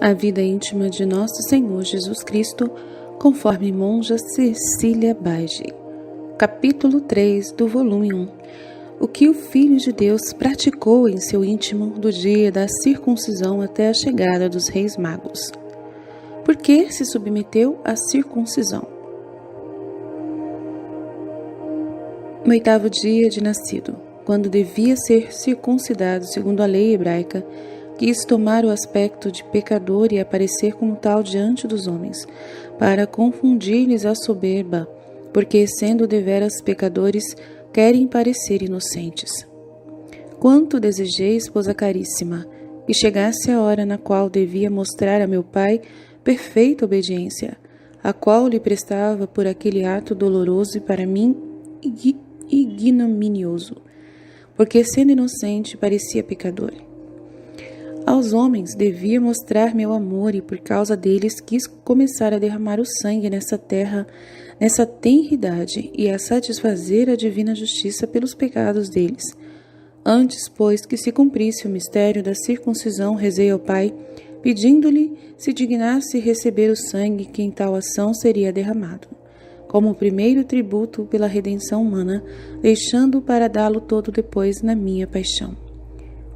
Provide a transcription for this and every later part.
A vida íntima de nosso Senhor Jesus Cristo, conforme Monja Cecília Bage. Capítulo 3 do volume 1. O que o Filho de Deus praticou em seu íntimo do dia da circuncisão até a chegada dos Reis Magos. Por que se submeteu à circuncisão? No 8º dia de nascido, quando devia ser circuncidado segundo a lei hebraica, quis tomar o aspecto de pecador e aparecer como tal diante dos homens, para confundir-lhes a soberba, porque, sendo deveras pecadores, querem parecer inocentes. Quanto desejei, esposa caríssima, que chegasse a hora na qual devia mostrar a meu Pai perfeita obediência, a qual lhe prestava por aquele ato doloroso e para mim ignominioso, porque, sendo inocente, parecia pecador. Aos homens devia mostrar meu amor e por causa deles quis começar a derramar o sangue nessa terra, nessa tenridade e a satisfazer a divina justiça pelos pecados deles. Antes, pois, que se cumprisse o mistério da circuncisão, rezei ao Pai, pedindo-lhe se dignasse receber o sangue que em tal ação seria derramado, como o primeiro tributo pela redenção humana, deixando para dá-lo todo depois na minha paixão.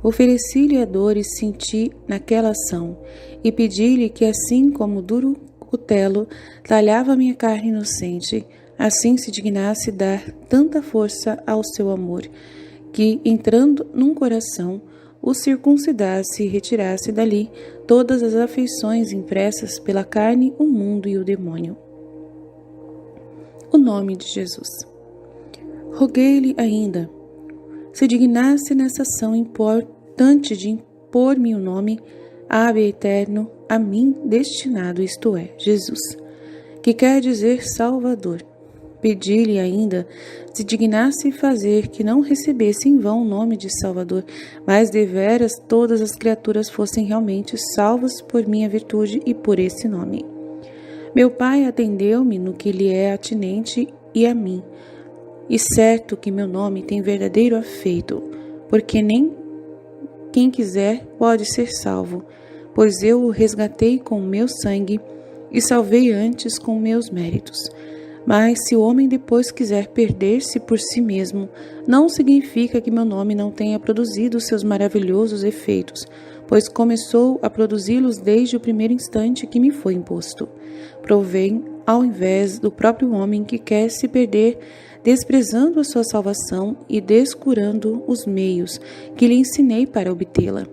Ofereci-lhe a dor e senti naquela ação, e pedi-lhe que, assim como duro cutelo talhava minha carne inocente, assim se dignasse dar tanta força ao seu amor, que, entrando num coração, o circuncidasse e retirasse dali todas as afeições impressas pela carne, o mundo e o demônio. O nome de Jesus. Roguei-lhe ainda, se dignasse nessa ação importante de impor-me o nome Ab Eterno, a mim destinado, isto é, Jesus, que quer dizer Salvador. Pedi-lhe ainda se dignasse fazer que não recebesse em vão o nome de Salvador, mas deveras todas as criaturas fossem realmente salvas por minha virtude e por esse nome. Meu Pai atendeu-me no que lhe é atinente e a mim, e certo que meu nome tem verdadeiro afeito, porque nem quem quiser pode ser salvo, pois eu o resgatei com o meu sangue e salvei antes com meus méritos. Mas se o homem depois quiser perder-se por si mesmo, não significa que meu nome não tenha produzido seus maravilhosos efeitos, pois começou a produzi-los desde o primeiro instante que me foi imposto. Provém, ao invés do próprio homem que quer se perder, desprezando a sua salvação e descurando os meios que lhe ensinei para obtê-la.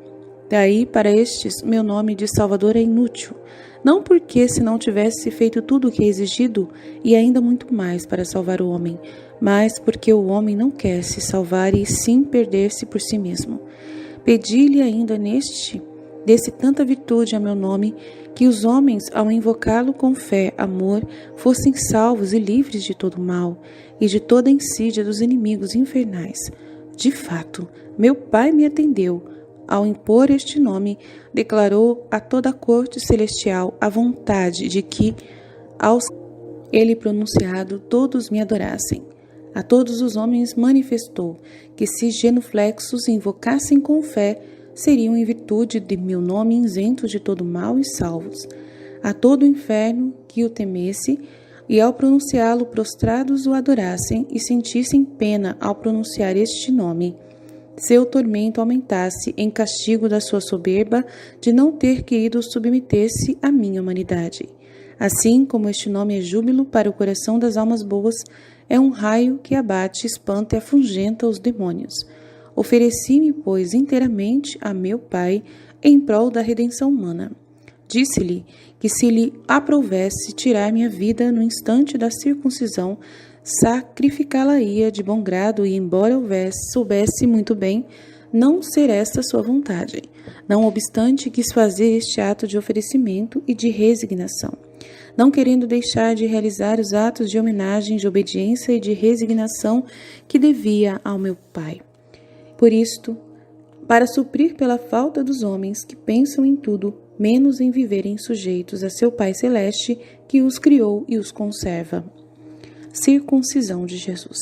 Daí, para estes, meu nome de Salvador é inútil, não porque se não tivesse feito tudo o que é exigido e ainda muito mais para salvar o homem, mas porque o homem não quer se salvar e sim perder-se por si mesmo. Pedi-lhe ainda desse tanta virtude a meu nome, que os homens, ao invocá-lo com fé, amor, fossem salvos e livres de todo mal e de toda a insídia dos inimigos infernais. De fato, meu Pai me atendeu. Ao impor este nome, declarou a toda a corte celestial a vontade de que, aos ele pronunciado, todos me adorassem. A todos os homens manifestou que, se genuflexos invocassem com fé, seriam em virtude de meu nome isentos de todo mal e salvos. A todo o inferno que o temesse, e ao pronunciá-lo prostrados o adorassem e sentissem pena ao pronunciar este nome, seu tormento aumentasse em castigo da sua soberba de não ter querido submeter-se à minha humanidade. Assim como este nome é júbilo para o coração das almas boas, é um raio que abate, espanta e afugenta os demônios. Ofereci-me, pois, inteiramente a meu Pai em prol da redenção humana. Disse-lhe que, se lhe aprovesse tirar minha vida no instante da circuncisão, sacrificá-la-ia de bom grado e, embora soubesse muito bem não ser esta sua vontade. Não obstante, quis fazer este ato de oferecimento e de resignação, não querendo deixar de realizar os atos de homenagem, de obediência e de resignação que devia ao meu Pai. Por isto, para suprir pela falta dos homens que pensam em tudo, menos em viverem sujeitos a seu Pai Celeste, que os criou e os conserva. Circuncisão de Jesus.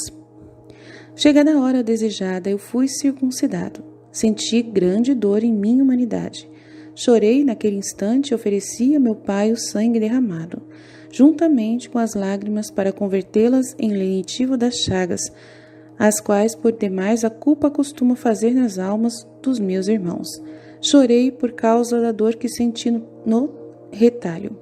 Chegada a hora desejada, eu fui circuncidado. Senti grande dor em minha humanidade. Chorei naquele instante e ofereci a meu pai o sangue derramado, juntamente com as lágrimas, para convertê-las em lenitivo das chagas, as quais por demais a culpa costuma fazer nas almas dos meus irmãos. Chorei por causa da dor que senti no retalho.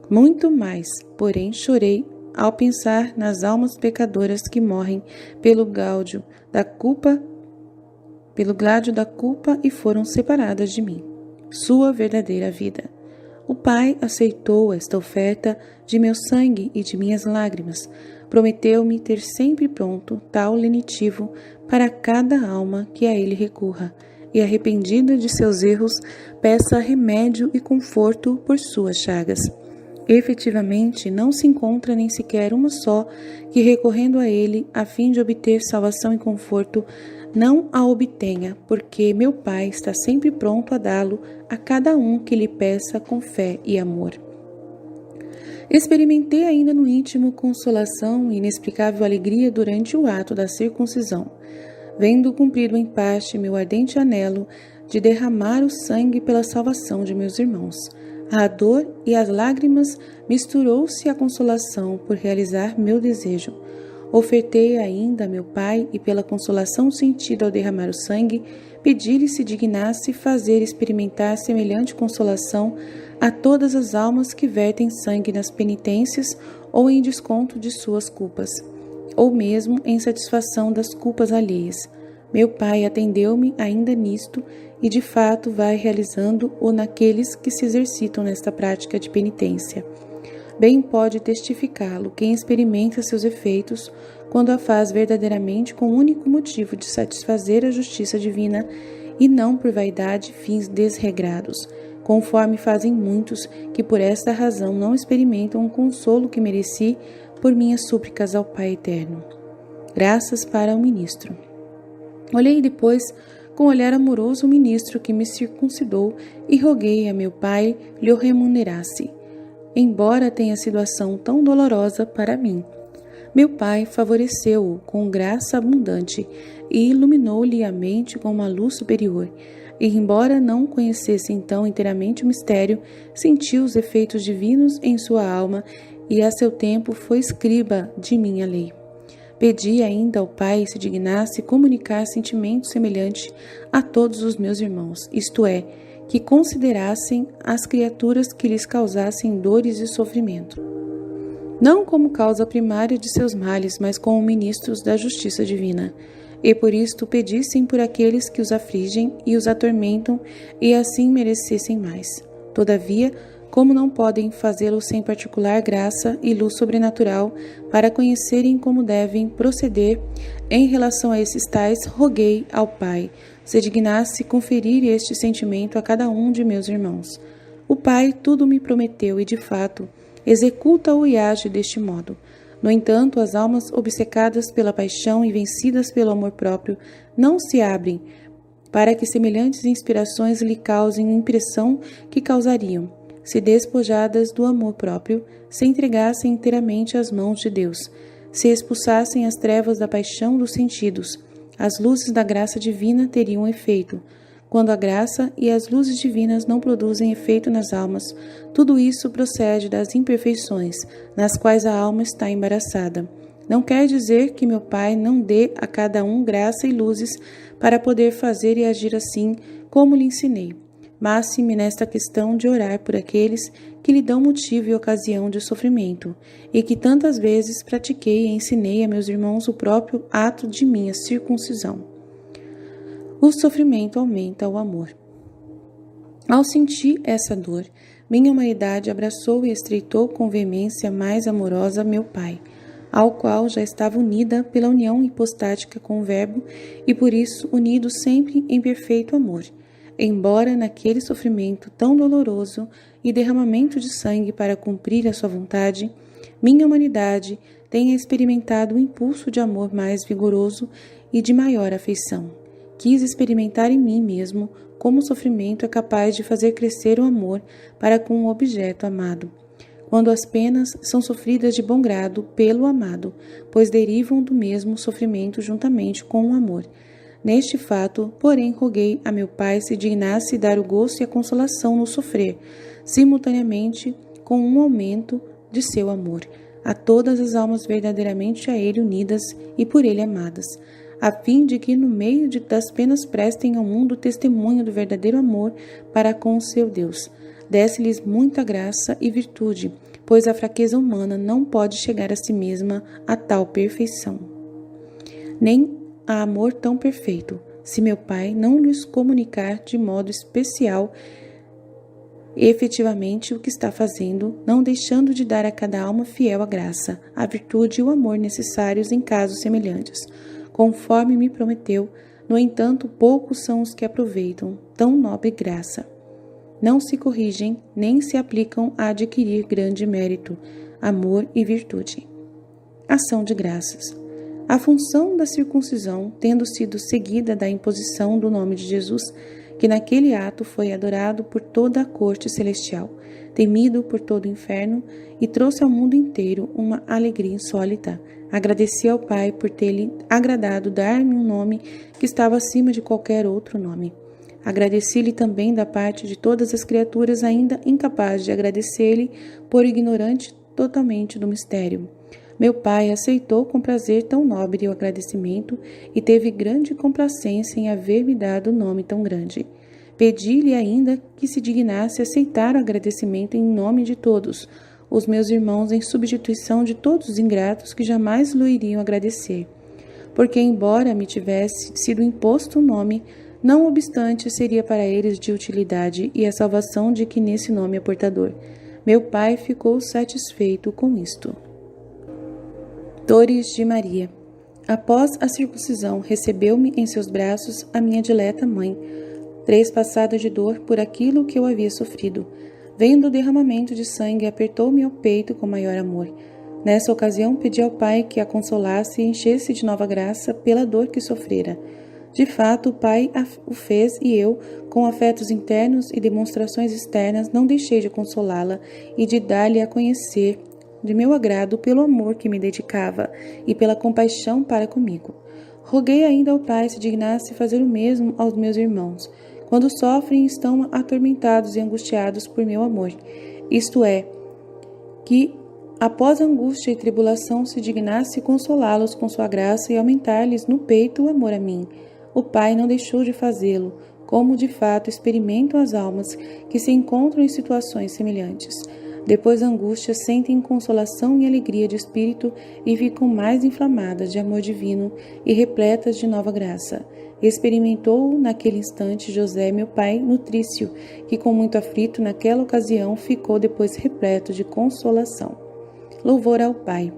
Muito mais, porém, chorei ao pensar nas almas pecadoras que morrem pelo gládio da culpa e foram separadas de mim, sua verdadeira vida. O Pai aceitou esta oferta de meu sangue e de minhas lágrimas. Prometeu-me ter sempre pronto tal lenitivo para cada alma que a ele recorra, e arrependida de seus erros, peça remédio e conforto por suas chagas. Efetivamente, não se encontra nem sequer uma só que, recorrendo a ele, a fim de obter salvação e conforto, não a obtenha, porque meu Pai está sempre pronto a dá-lo a cada um que lhe peça com fé e amor. Experimentei ainda no íntimo consolação e inexplicável alegria durante o ato da circuncisão, vendo cumprido em parte meu ardente anelo de derramar o sangue pela salvação de meus irmãos. A dor e as lágrimas misturou-se à consolação por realizar meu desejo. Ofertei ainda a meu Pai e, pela consolação sentida ao derramar o sangue, pedi-lhe se dignasse fazer experimentar semelhante consolação a todas as almas que vertem sangue nas penitências ou em desconto de suas culpas, ou mesmo em satisfação das culpas alheias. Meu Pai atendeu-me ainda nisto e de fato vai realizando-o naqueles que se exercitam nesta prática de penitência. Bem pode testificá-lo quem experimenta seus efeitos quando a faz verdadeiramente com o único motivo de satisfazer a justiça divina e não por vaidade e fins desregrados, conforme fazem muitos que por esta razão não experimentam o consolo que mereci por minhas súplicas ao Pai Eterno. Graças para o ministro. Olhei depois com olhar amoroso o ministro que me circuncidou e roguei a meu Pai lhe o remunerasse, embora tenha sido ação tão dolorosa para mim. Meu Pai favoreceu-o com graça abundante e iluminou-lhe a mente com uma luz superior, e embora não conhecesse então inteiramente o mistério, sentiu os efeitos divinos em sua alma e a seu tempo foi escriba de minha lei. Pedi ainda ao Pai se dignasse comunicar sentimentos semelhantes a todos os meus irmãos, isto é, que considerassem as criaturas que lhes causassem dores e sofrimento, não como causa primária de seus males, mas como ministros da justiça divina, e por isto pedissem por aqueles que os afligem e os atormentam, e assim merecessem mais. Todavia, como não podem fazê-lo sem particular graça e luz sobrenatural, para conhecerem como devem proceder em relação a esses tais, roguei ao Pai se dignasse conferir este sentimento a cada um de meus irmãos. O Pai tudo me prometeu e, de fato, executa-o e age deste modo. No entanto, as almas obcecadas pela paixão e vencidas pelo amor próprio não se abrem para que semelhantes inspirações lhe causem a impressão que causariam, se despojadas do amor próprio, se entregassem inteiramente às mãos de Deus, se expulsassem as trevas da paixão dos sentidos. As luzes da graça divina teriam efeito. Quando a graça e as luzes divinas não produzem efeito nas almas, tudo isso procede das imperfeições, nas quais a alma está embaraçada. Não quer dizer que meu Pai não dê a cada um graça e luzes para poder fazer e agir assim como lhe ensinei, mas-me nesta questão de orar por aqueles que lhe dão motivo e ocasião de sofrimento, e que tantas vezes pratiquei e ensinei a meus irmãos o próprio ato de minha circuncisão. O sofrimento aumenta o amor. Ao sentir essa dor, minha humanidade abraçou e estreitou com veemência mais amorosa meu Pai, ao qual já estava unida pela união hipostática com o Verbo e por isso unido sempre em perfeito amor. Embora naquele sofrimento tão doloroso e derramamento de sangue para cumprir a sua vontade, minha humanidade tenha experimentado o impulso de amor mais vigoroso e de maior afeição. Quis experimentar em mim mesmo como o sofrimento é capaz de fazer crescer o amor para com o objeto amado, quando as penas são sofridas de bom grado pelo amado, pois derivam do mesmo sofrimento juntamente com o amor. Neste fato, porém, roguei a meu Pai se dignasse dar o gosto e a consolação no sofrer, simultaneamente com um aumento de seu amor, a todas as almas verdadeiramente a Ele unidas e por Ele amadas, a fim de que no meio das penas prestem ao mundo testemunho do verdadeiro amor para com o seu Deus. Desse-lhes muita graça e virtude, pois a fraqueza humana não pode chegar a si mesma a tal perfeição. Nem a amor tão perfeito, se meu Pai não lhes comunicar de modo especial efetivamente o que está fazendo, não deixando de dar a cada alma fiel a graça, a virtude e o amor necessários em casos semelhantes. Conforme me prometeu, no entanto, poucos são os que aproveitam tão nobre graça. Não se corrigem, nem se aplicam a adquirir grande mérito, amor e virtude. Ação de graças. A função da circuncisão, tendo sido seguida da imposição do nome de Jesus, que naquele ato foi adorado por toda a corte celestial, temido por todo o inferno, e trouxe ao mundo inteiro uma alegria insólita. Agradeci ao Pai por ter-lhe agradado dar-me um nome que estava acima de qualquer outro nome. Agradeci-lhe também da parte de todas as criaturas ainda incapazes de agradecer-lhe por ignorante totalmente do mistério. Meu Pai aceitou com prazer tão nobre o agradecimento e teve grande complacência em haver-me dado nome tão grande. Pedi-lhe ainda que se dignasse aceitar o agradecimento em nome de todos, os meus irmãos, em substituição de todos os ingratos que jamais lhe iriam agradecer. Porque, embora me tivesse sido imposto um nome, não obstante seria para eles de utilidade e a salvação de que nesse nome é portador. Meu Pai ficou satisfeito com isto. Dores de Maria. Após a circuncisão, recebeu-me em seus braços a minha dileta mãe, trespassada de dor por aquilo que eu havia sofrido. Vendo o derramamento de sangue, apertou-me ao peito com maior amor. Nessa ocasião, pedi ao Pai que a consolasse e enchesse de nova graça pela dor que sofrera. De fato, o Pai o fez e eu, com afetos internos e demonstrações externas, não deixei de consolá-la e de dar-lhe a conhecer de meu agrado pelo amor que me dedicava e pela compaixão para comigo. Roguei ainda ao Pai se dignasse fazer o mesmo aos meus irmãos, quando sofrem e estão atormentados e angustiados por meu amor. Isto é, que após angústia e tribulação se dignasse consolá-los com sua graça e aumentar-lhes no peito o amor a mim. O Pai não deixou de fazê-lo, como de fato experimentam as almas que se encontram em situações semelhantes. Depois da angústia, sentem consolação e alegria de espírito e ficam mais inflamadas de amor divino e repletas de nova graça. Experimentou naquele instante José, meu pai, nutrício, que com muito aflito naquela ocasião ficou depois repleto de consolação. Louvor ao Pai.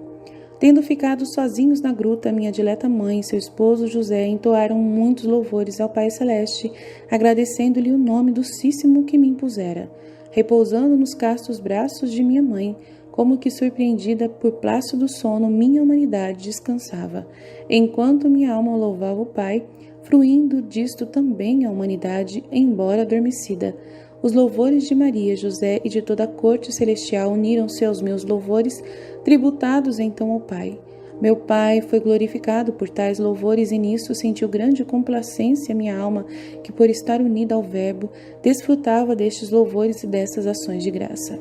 Tendo ficado sozinhos na gruta, minha dileta mãe e seu esposo José entoaram muitos louvores ao Pai Celeste, agradecendo-lhe o nome docíssimo que me impusera. Repousando nos castos braços de minha mãe, como que surpreendida por plácido sono, minha humanidade descansava, enquanto minha alma louvava o Pai, fruindo disto também a humanidade, embora adormecida. Os louvores de Maria, José e de toda a corte celestial uniram-se aos meus louvores, tributados então ao Pai. Meu Pai foi glorificado por tais louvores e nisso sentiu grande complacência minha alma, que por estar unida ao Verbo, desfrutava destes louvores e dessas ações de graça.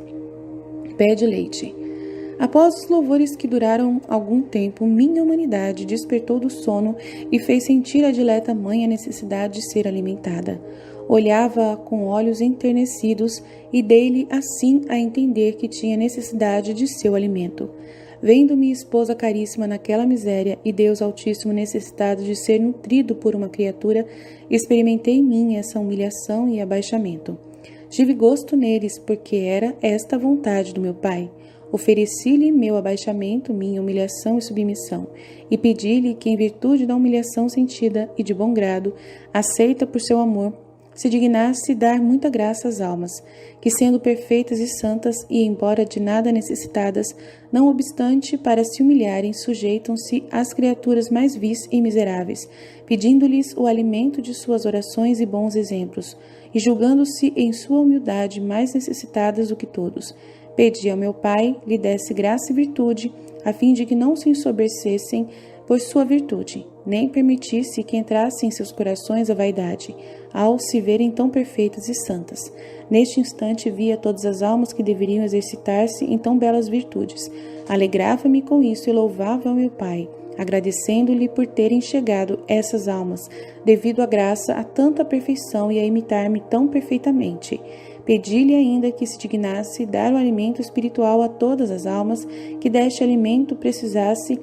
Pé de leite. Após os louvores que duraram algum tempo, minha humanidade despertou do sono e fez sentir a dileta mãe a necessidade de ser alimentada. Olhava-a com olhos enternecidos e dei-lhe assim a entender que tinha necessidade de seu alimento. Vendo minha esposa caríssima naquela miséria e Deus Altíssimo necessitado de ser nutrido por uma criatura, experimentei em mim essa humilhação e abaixamento. Tive gosto neles, porque era esta a vontade do meu Pai. Ofereci-lhe meu abaixamento, minha humilhação e submissão, e pedi-lhe que, em virtude da humilhação sentida e de bom grado, aceita por seu amor, se dignasse dar muita graça às almas, que sendo perfeitas e santas, e embora de nada necessitadas, não obstante para se humilharem, sujeitam-se às criaturas mais vis e miseráveis, pedindo-lhes o alimento de suas orações e bons exemplos, e julgando-se em sua humildade mais necessitadas do que todos. Pedi ao meu Pai lhe desse graça e virtude, a fim de que não se ensoberbecessem, por sua virtude, nem permitisse que entrasse em seus corações a vaidade, ao se verem tão perfeitas e santas. Neste instante via todas as almas que deveriam exercitar-se em tão belas virtudes. Alegrava-me com isso e louvava ao meu Pai, agradecendo-lhe por terem chegado essas almas, devido à graça a tanta perfeição e a imitar-me tão perfeitamente. Pedi-lhe ainda que se dignasse dar o alimento espiritual a todas as almas que deste alimento precisasse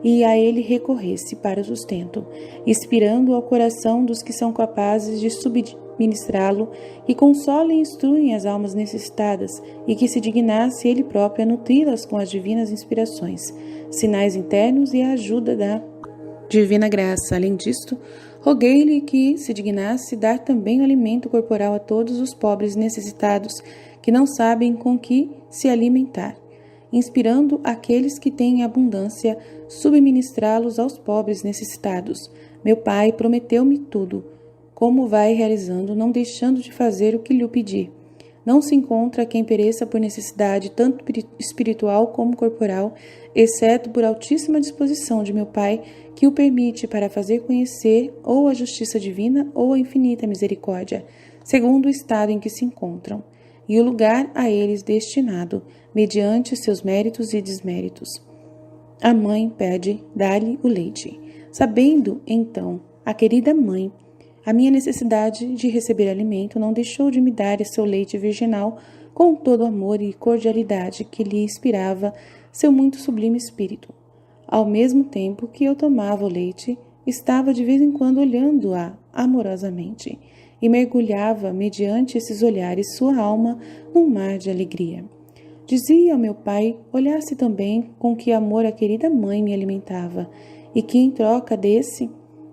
e a ele recorresse para o sustento, inspirando ao coração dos que são capazes de subministrá-lo, que consolem e instruem as almas necessitadas e que se dignasse ele próprio a nutri-las com as divinas inspirações, sinais internos e a ajuda da divina graça. Além disto, roguei-lhe que se dignasse dar também o alimento corporal a todos os pobres necessitados que não sabem com que se alimentar, inspirando aqueles que têm abundância, subministrá-los aos pobres necessitados. Meu Pai prometeu-me tudo, como vai realizando, não deixando de fazer o que lhe pedi. Não se encontra quem pereça por necessidade, tanto espiritual como corporal, exceto por altíssima disposição de meu Pai, que o permite para fazer conhecer ou a justiça divina ou a infinita misericórdia, segundo o estado em que se encontram, e o lugar a eles destinado, mediante seus méritos e desméritos. A mãe pede, dá-lhe o leite. Sabendo, então, a querida mãe, a minha necessidade de receber alimento, não deixou de me dar seu leite virginal com todo o amor e cordialidade que lhe inspirava seu muito sublime espírito. Ao mesmo tempo que eu tomava o leite, estava de vez em quando olhando-a amorosamente e mergulhava, mediante esses olhares, sua alma num mar de alegria. Dizia ao meu pai olhasse também com que amor a querida mãe me alimentava e que em troca desse,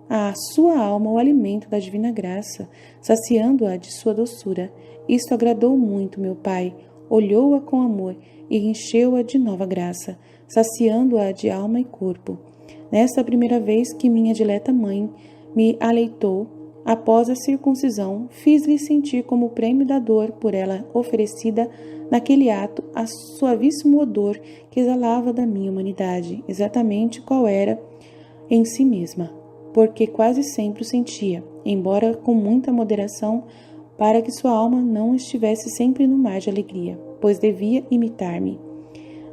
a sua alma o alimento da divina graça, saciando-a de sua doçura. Isto agradou muito meu pai, olhou-a com amor e encheu-a de nova graça, saciando-a de alma e corpo. Nesta primeira vez que minha dileta mãe me aleitou, após a circuncisão, fiz-lhe sentir como prêmio da dor por ela oferecida naquele ato a suavíssimo odor que exalava da minha humanidade, exatamente qual era em si mesma, porque quase sempre o sentia, embora com muita moderação, para que sua alma não estivesse sempre no mar de alegria, pois devia imitar-me.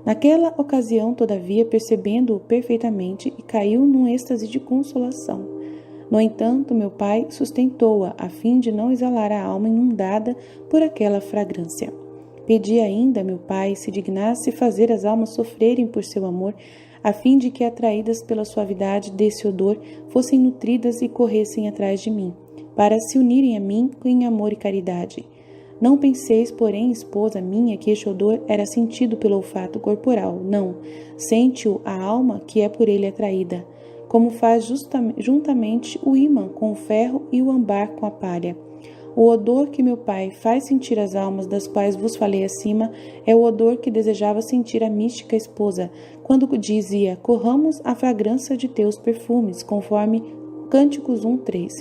Naquela ocasião, todavia, percebendo-o perfeitamente, e caiu num êxtase de consolação. No entanto, meu pai sustentou-a, a fim de não exalar a alma inundada por aquela fragrância. Pedi ainda a meu pai se dignasse fazer as almas sofrerem por seu amor, a fim de que, atraídas pela suavidade desse odor, fossem nutridas e corressem atrás de mim, para se unirem a mim em amor e caridade. Não penseis, porém, esposa minha, que este odor era sentido pelo olfato corporal. Não, sente-o a alma que é por ele atraída, como faz juntamente o ímã com o ferro e o âmbar com a palha. O odor que meu pai faz sentir as almas das quais vos falei acima é o odor que desejava sentir a mística esposa, quando dizia, corramos a fragrância de teus perfumes, conforme Cânticos 1:3.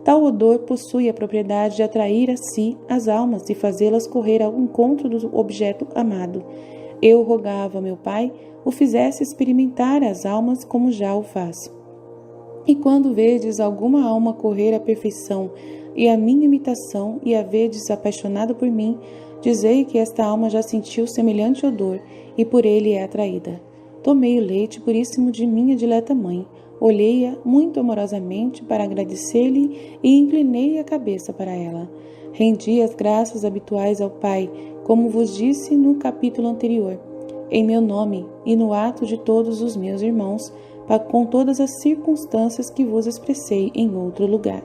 Tal odor possui a propriedade de atrair a si as almas e fazê-las correr ao encontro do objeto amado. Eu rogava a meu pai o fizesse experimentar as almas como já o faz. E quando vedes alguma alma correr à perfeição e à minha imitação, e a vedes apaixonada por mim, dizei que esta alma já sentiu semelhante odor, e por ele é atraída. Tomei o leite puríssimo de minha dileta mãe, olhei-a muito amorosamente para agradecer-lhe e inclinei a cabeça para ela. Rendi as graças habituais ao Pai, como vos disse no capítulo anterior, em meu nome e no ato de todos os meus irmãos, com todas as circunstâncias que vos expressei em outro lugar.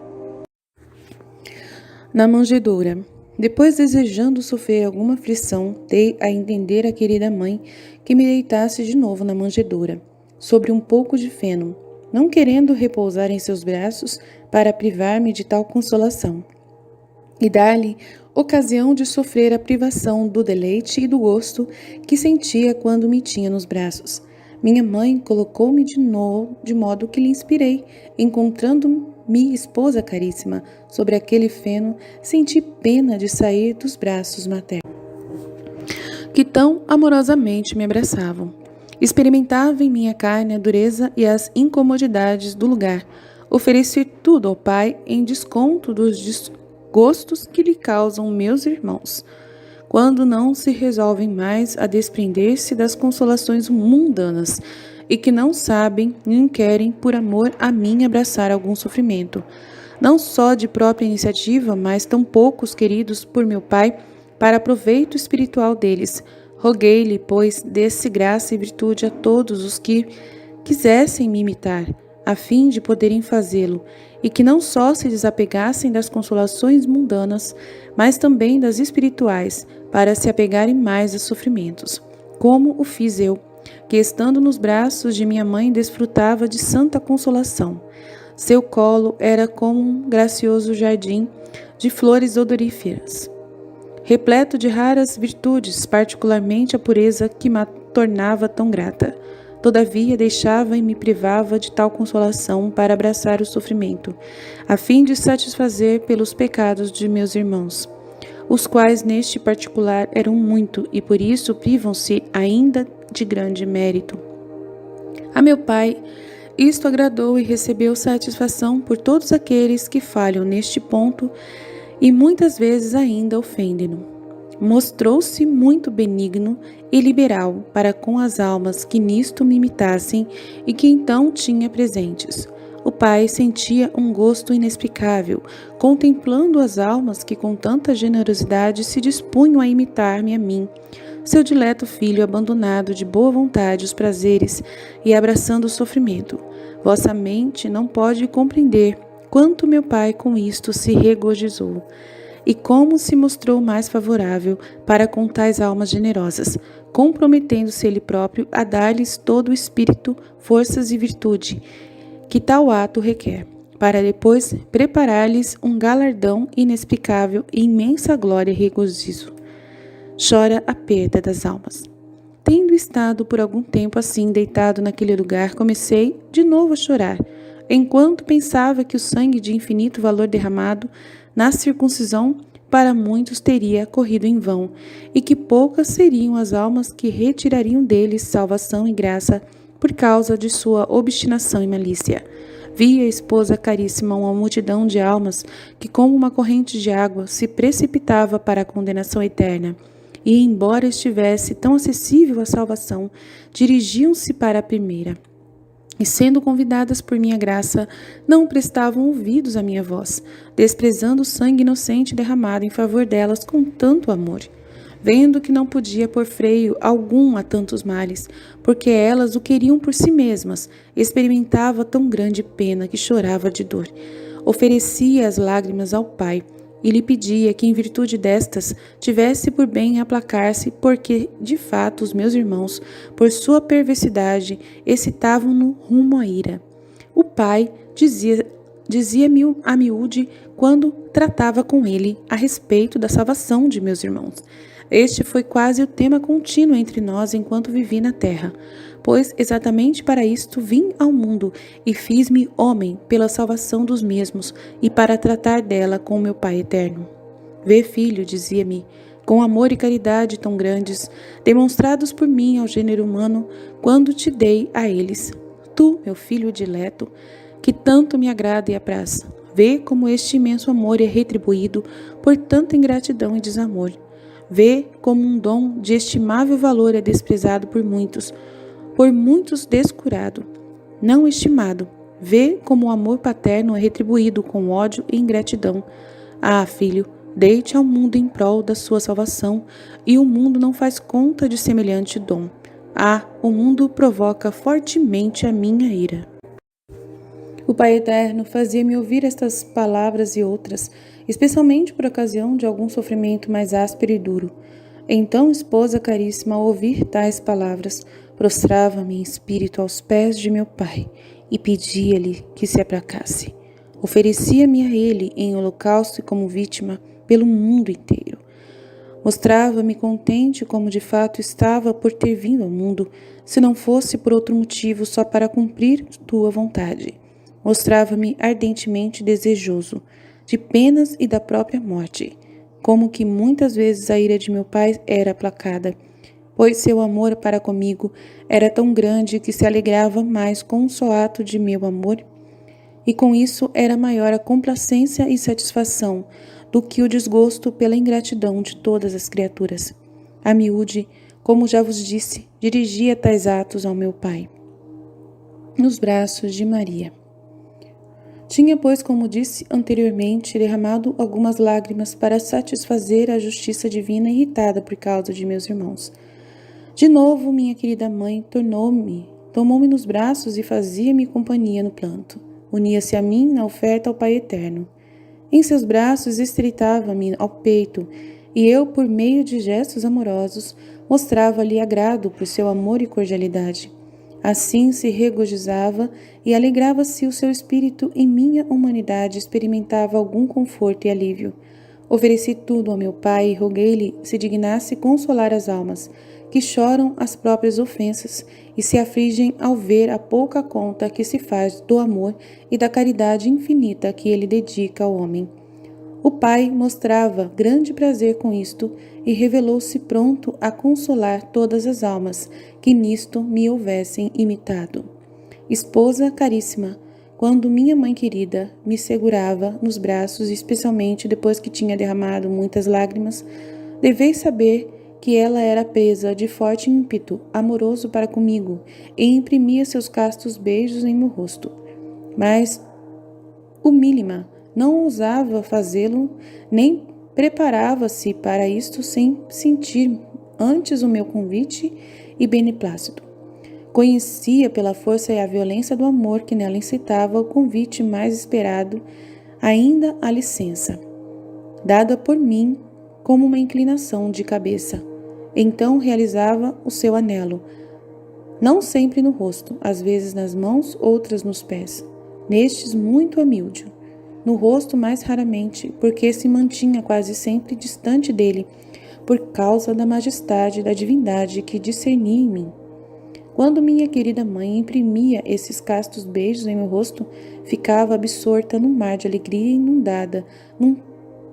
Na manjedoura. Depois, desejando sofrer alguma aflição, dei a entender à querida mãe que me deitasse de novo na manjedoura, sobre um pouco de feno, não querendo repousar em seus braços para privar-me de tal consolação, e dar-lhe ocasião de sofrer a privação do deleite e do gosto que sentia quando me tinha nos braços. Minha mãe colocou-me de modo que lhe inspirei, encontrando-me esposa caríssima, sobre aquele feno, senti pena de sair dos braços maternos, que tão amorosamente me abraçavam. Experimentava em minha carne a dureza e as incomodidades do lugar. Ofereci tudo ao Pai em desconto dos desgostos que lhe causam meus irmãos, quando não se resolvem mais a desprender-se das consolações mundanas e que não sabem nem querem, por amor a mim, abraçar algum sofrimento, não só de própria iniciativa, mas tão poucos queridos por meu Pai, para proveito espiritual deles. Roguei-lhe, pois, desse graça e virtude a todos os que quisessem me imitar, a fim de poderem fazê-lo, e que não só se desapegassem das consolações mundanas, mas também das espirituais, para se apegarem mais aos sofrimentos, como o fiz eu, que estando nos braços de minha mãe desfrutava de santa consolação. Seu colo era como um gracioso jardim de flores odoríferas, repleto de raras virtudes, particularmente a pureza que me tornava tão grata. Todavia, deixava e me privava de tal consolação para abraçar o sofrimento, a fim de satisfazer pelos pecados de meus irmãos, os quais neste particular eram muito e por isso privam-se ainda de grande mérito. A meu Pai isto agradou e recebeu satisfação por todos aqueles que falham neste ponto e muitas vezes ainda ofendem-no. Mostrou-se muito benigno e liberal para com as almas que nisto me imitassem e que então tinha presentes. O Pai sentia um gosto inexplicável, contemplando as almas que com tanta generosidade se dispunham a imitar-me a mim, seu dileto filho abandonado de boa vontade os prazeres e abraçando o sofrimento. Vossa mente não pode compreender quanto meu Pai com isto se regozijou, e como se mostrou mais favorável para com tais almas generosas, comprometendo-se ele próprio a dar-lhes todo o espírito, forças e virtude que tal ato requer, para depois preparar-lhes um galardão inexplicável e imensa glória e regozijo. Chora a perda das almas. Tendo estado por algum tempo assim deitado naquele lugar, comecei de novo a chorar, enquanto pensava que o sangue de infinito valor derramado na circuncisão para muitos teria corrido em vão, e que poucas seriam as almas que retirariam deles salvação e graça por causa de sua obstinação e malícia. Vi a esposa caríssima uma multidão de almas que, como uma corrente de água, se precipitava para a condenação eterna, e, embora estivesse tão acessível à salvação, dirigiam-se para a primeira. E, sendo convidadas por minha graça, não prestavam ouvidos à minha voz, desprezando o sangue inocente derramado em favor delas com tanto amor. Vendo que não podia pôr freio algum a tantos males, porque elas o queriam por si mesmas, experimentava tão grande pena que chorava de dor. Oferecia as lágrimas ao Pai, e lhe pedia que, em virtude destas, tivesse por bem aplacar-se, porque, de fato, os meus irmãos, por sua perversidade, excitavam-no rumo à ira. O Pai dizia-me a miúde quando tratava com ele a respeito da salvação de meus irmãos. Este foi quase o tema contínuo entre nós enquanto vivi na terra, pois exatamente para isto vim ao mundo e fiz-me homem pela salvação dos mesmos e para tratar dela com meu Pai eterno. Vê, filho, dizia-me, com amor e caridade tão grandes, demonstrados por mim ao gênero humano, quando te dei a eles. Tu, meu filho dileto, que tanto me agrada e apraz, vê como este imenso amor é retribuído por tanta ingratidão e desamor. Vê como um dom de estimável valor é desprezado por muitos descurado, não estimado. Vê como o amor paterno é retribuído com ódio e ingratidão. Ah, filho, deite ao mundo em prol da sua salvação, e o mundo não faz conta de semelhante dom. Ah, o mundo provoca fortemente a minha ira. O Pai Eterno fazia-me ouvir estas palavras e outras, especialmente por ocasião de algum sofrimento mais áspero e duro. Então, esposa caríssima, ao ouvir tais palavras, prostrava-me em espírito aos pés de meu Pai e pedia-lhe que se aplacasse. Oferecia-me a ele em holocausto e como vítima pelo mundo inteiro. Mostrava-me contente como de fato estava por ter vindo ao mundo, se não fosse por outro motivo só para cumprir tua vontade. Mostrava-me ardentemente desejoso de penas e da própria morte, como que muitas vezes a ira de meu Pai era aplacada, pois seu amor para comigo era tão grande que se alegrava mais com um só ato de meu amor, e com isso era maior a complacência e satisfação do que o desgosto pela ingratidão de todas as criaturas. A miúde, como já vos disse, dirigia tais atos ao meu pai. Nos braços de Maria. Tinha, pois, como disse anteriormente, derramado algumas lágrimas para satisfazer a justiça divina irritada por causa de meus irmãos. De novo, minha querida mãe tomou-me nos braços e fazia-me companhia no planto. Unia-se a mim na oferta ao Pai Eterno. Em seus braços estreitava-me ao peito, e eu, por meio de gestos amorosos, mostrava-lhe agrado por seu amor e cordialidade. Assim se regozijava e alegrava-se o seu espírito em minha humanidade, experimentava algum conforto e alívio. Ofereci tudo ao meu pai e roguei-lhe se dignasse consolar as almas, que choram as próprias ofensas e se afligem ao ver a pouca conta que se faz do amor e da caridade infinita que ele dedica ao homem. O pai mostrava grande prazer com isto e revelou-se pronto a consolar todas as almas que nisto me houvessem imitado. Esposa caríssima, quando minha mãe querida me segurava nos braços, especialmente depois que tinha derramado muitas lágrimas, deveis saber que ela era presa de forte ímpeto amoroso para comigo e imprimia seus castos beijos em meu rosto. Mas humílima, não ousava fazê-lo, nem preparava-se para isto sem sentir antes o meu convite e beneplácito. Conhecia pela força e a violência do amor que nela incitava o convite mais esperado, ainda a licença, dada por mim como uma inclinação de cabeça. Então realizava o seu anelo, não sempre no rosto, às vezes nas mãos, outras nos pés, nestes muito humilde, no rosto mais raramente, porque se mantinha quase sempre distante dele, por causa da majestade da divindade que discernia em mim. Quando minha querida mãe imprimia esses castos beijos em meu rosto, ficava absorta num mar de alegria inundada, num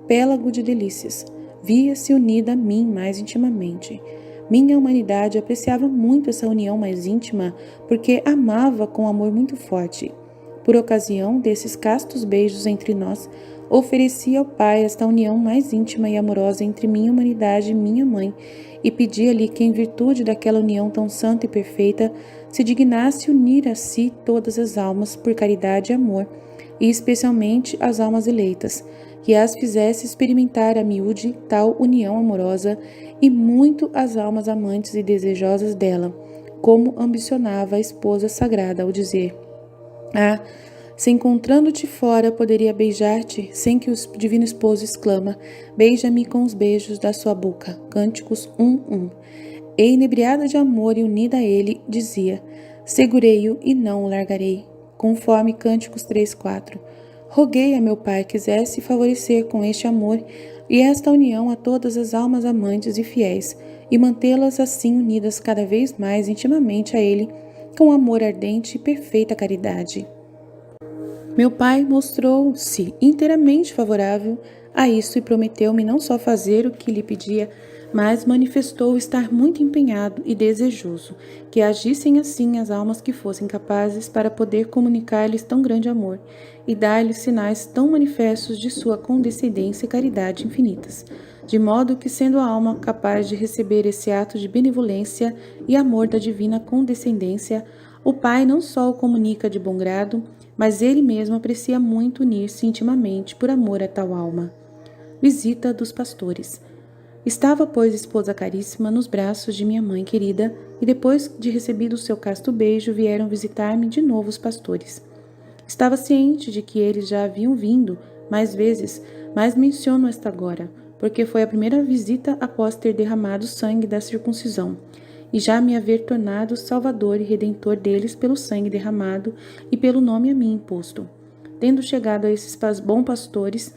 pélago de delícias. Via-se unida a mim mais intimamente. Minha humanidade apreciava muito essa união mais íntima, porque amava com amor muito forte. Por ocasião desses castos beijos entre nós, oferecia ao Pai esta união mais íntima e amorosa entre minha humanidade e minha mãe, e pedia-lhe que, em virtude daquela união tão santa e perfeita, se dignasse unir a si todas as almas por caridade e amor, e especialmente as almas eleitas, que as fizesse experimentar a miúde tal união amorosa, e muito as almas amantes e desejosas dela, como ambicionava a esposa sagrada ao dizer: "Ah, se encontrando-te fora poderia beijar-te, sem que o divino esposo exclama: beija-me com os beijos da sua boca." Cânticos 1:1. E inebriada de amor e unida a ele, dizia: segurei-o e não o largarei. Conforme Cânticos 3:4. Roguei a meu pai quisesse favorecer com este amor e esta união a todas as almas amantes e fiéis, e mantê-las assim unidas cada vez mais intimamente a ele, com amor ardente e perfeita caridade. Meu pai mostrou-se inteiramente favorável a isso e prometeu-me não só fazer o que lhe pedia, mas manifestou estar muito empenhado e desejoso que agissem assim as almas que fossem capazes para poder comunicar-lhes tão grande amor e dar-lhes sinais tão manifestos de sua condescendência e caridade infinitas, de modo que, sendo a alma capaz de receber esse ato de benevolência e amor da divina condescendência, o Pai não só o comunica de bom grado, mas ele mesmo aprecia muito unir-se intimamente por amor a tal alma. Visita dos pastores. Estava, pois, esposa caríssima nos braços de minha mãe querida, e depois de recebido o seu casto beijo, vieram visitar-me de novo os pastores. Estava ciente de que eles já haviam vindo mais vezes, mas menciono esta agora, porque foi a primeira visita após ter derramado o sangue da circuncisão, e já me haver tornado salvador e redentor deles pelo sangue derramado e pelo nome a mim imposto. Tendo chegado a esses bons pastores,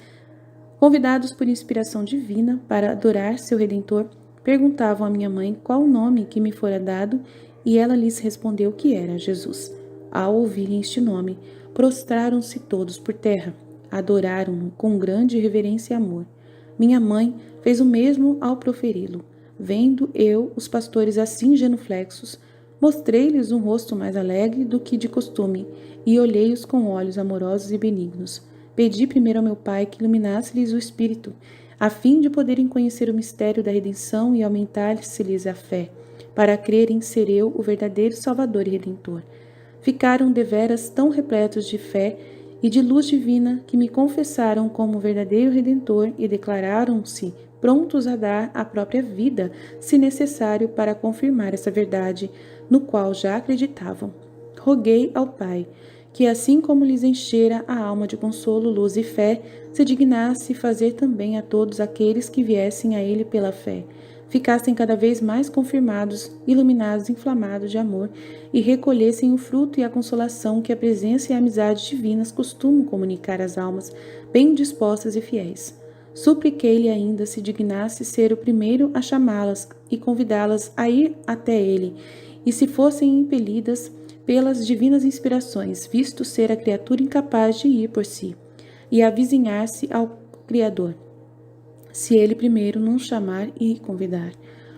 convidados por inspiração divina para adorar seu Redentor, perguntavam à minha mãe qual o nome que me fora dado, e ela lhes respondeu que era Jesus. Ao ouvirem este nome, prostraram-se todos por terra, adoraram-no com grande reverência e amor. Minha mãe fez o mesmo ao proferi-lo. vendo eu os pastores assim genuflexos, mostrei-lhes um rosto mais alegre do que de costume, e olhei-os com olhos amorosos e benignos. Pedi primeiro ao meu Pai que iluminasse-lhes o espírito, a fim de poderem conhecer o mistério da redenção e aumentar-se-lhes a fé, para crerem ser eu o verdadeiro Salvador e Redentor. Ficaram deveras tão repletos de fé e de luz divina que me confessaram como verdadeiro Redentor e declararam-se prontos a dar a própria vida, se necessário, para confirmar essa verdade, no qual já acreditavam. Roguei ao Pai que, assim como lhes enchera a alma de consolo, luz e fé, se dignasse fazer também a todos aqueles que viessem a Ele pela fé, ficassem cada vez mais confirmados, iluminados, inflamados de amor, e recolhessem o fruto e a consolação que a presença e a amizade divinas costumam comunicar às almas bem dispostas e fiéis. Supliquei-lhe ainda se dignasse ser o primeiro a chamá-las e convidá-las a ir até ele, e se fossem impelidas pelas divinas inspirações, visto ser a criatura incapaz de ir por si, e avizinhar-se ao Criador, se ele primeiro não chamar e convidar.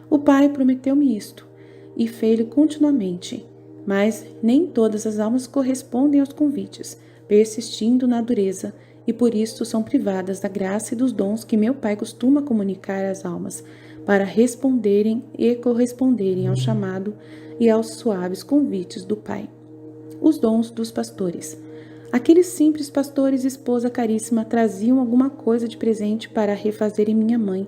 O Pai prometeu-me isto, e fei-lo continuamente, mas nem todas as almas correspondem aos convites, persistindo na dureza, e por isto são privadas da graça e dos dons que meu Pai costuma comunicar às almas, para responderem e corresponderem ao chamado e aos suaves convites do Pai. Os dons dos pastores. Aqueles simples pastores, esposa caríssima, traziam alguma coisa de presente para refazerem minha mãe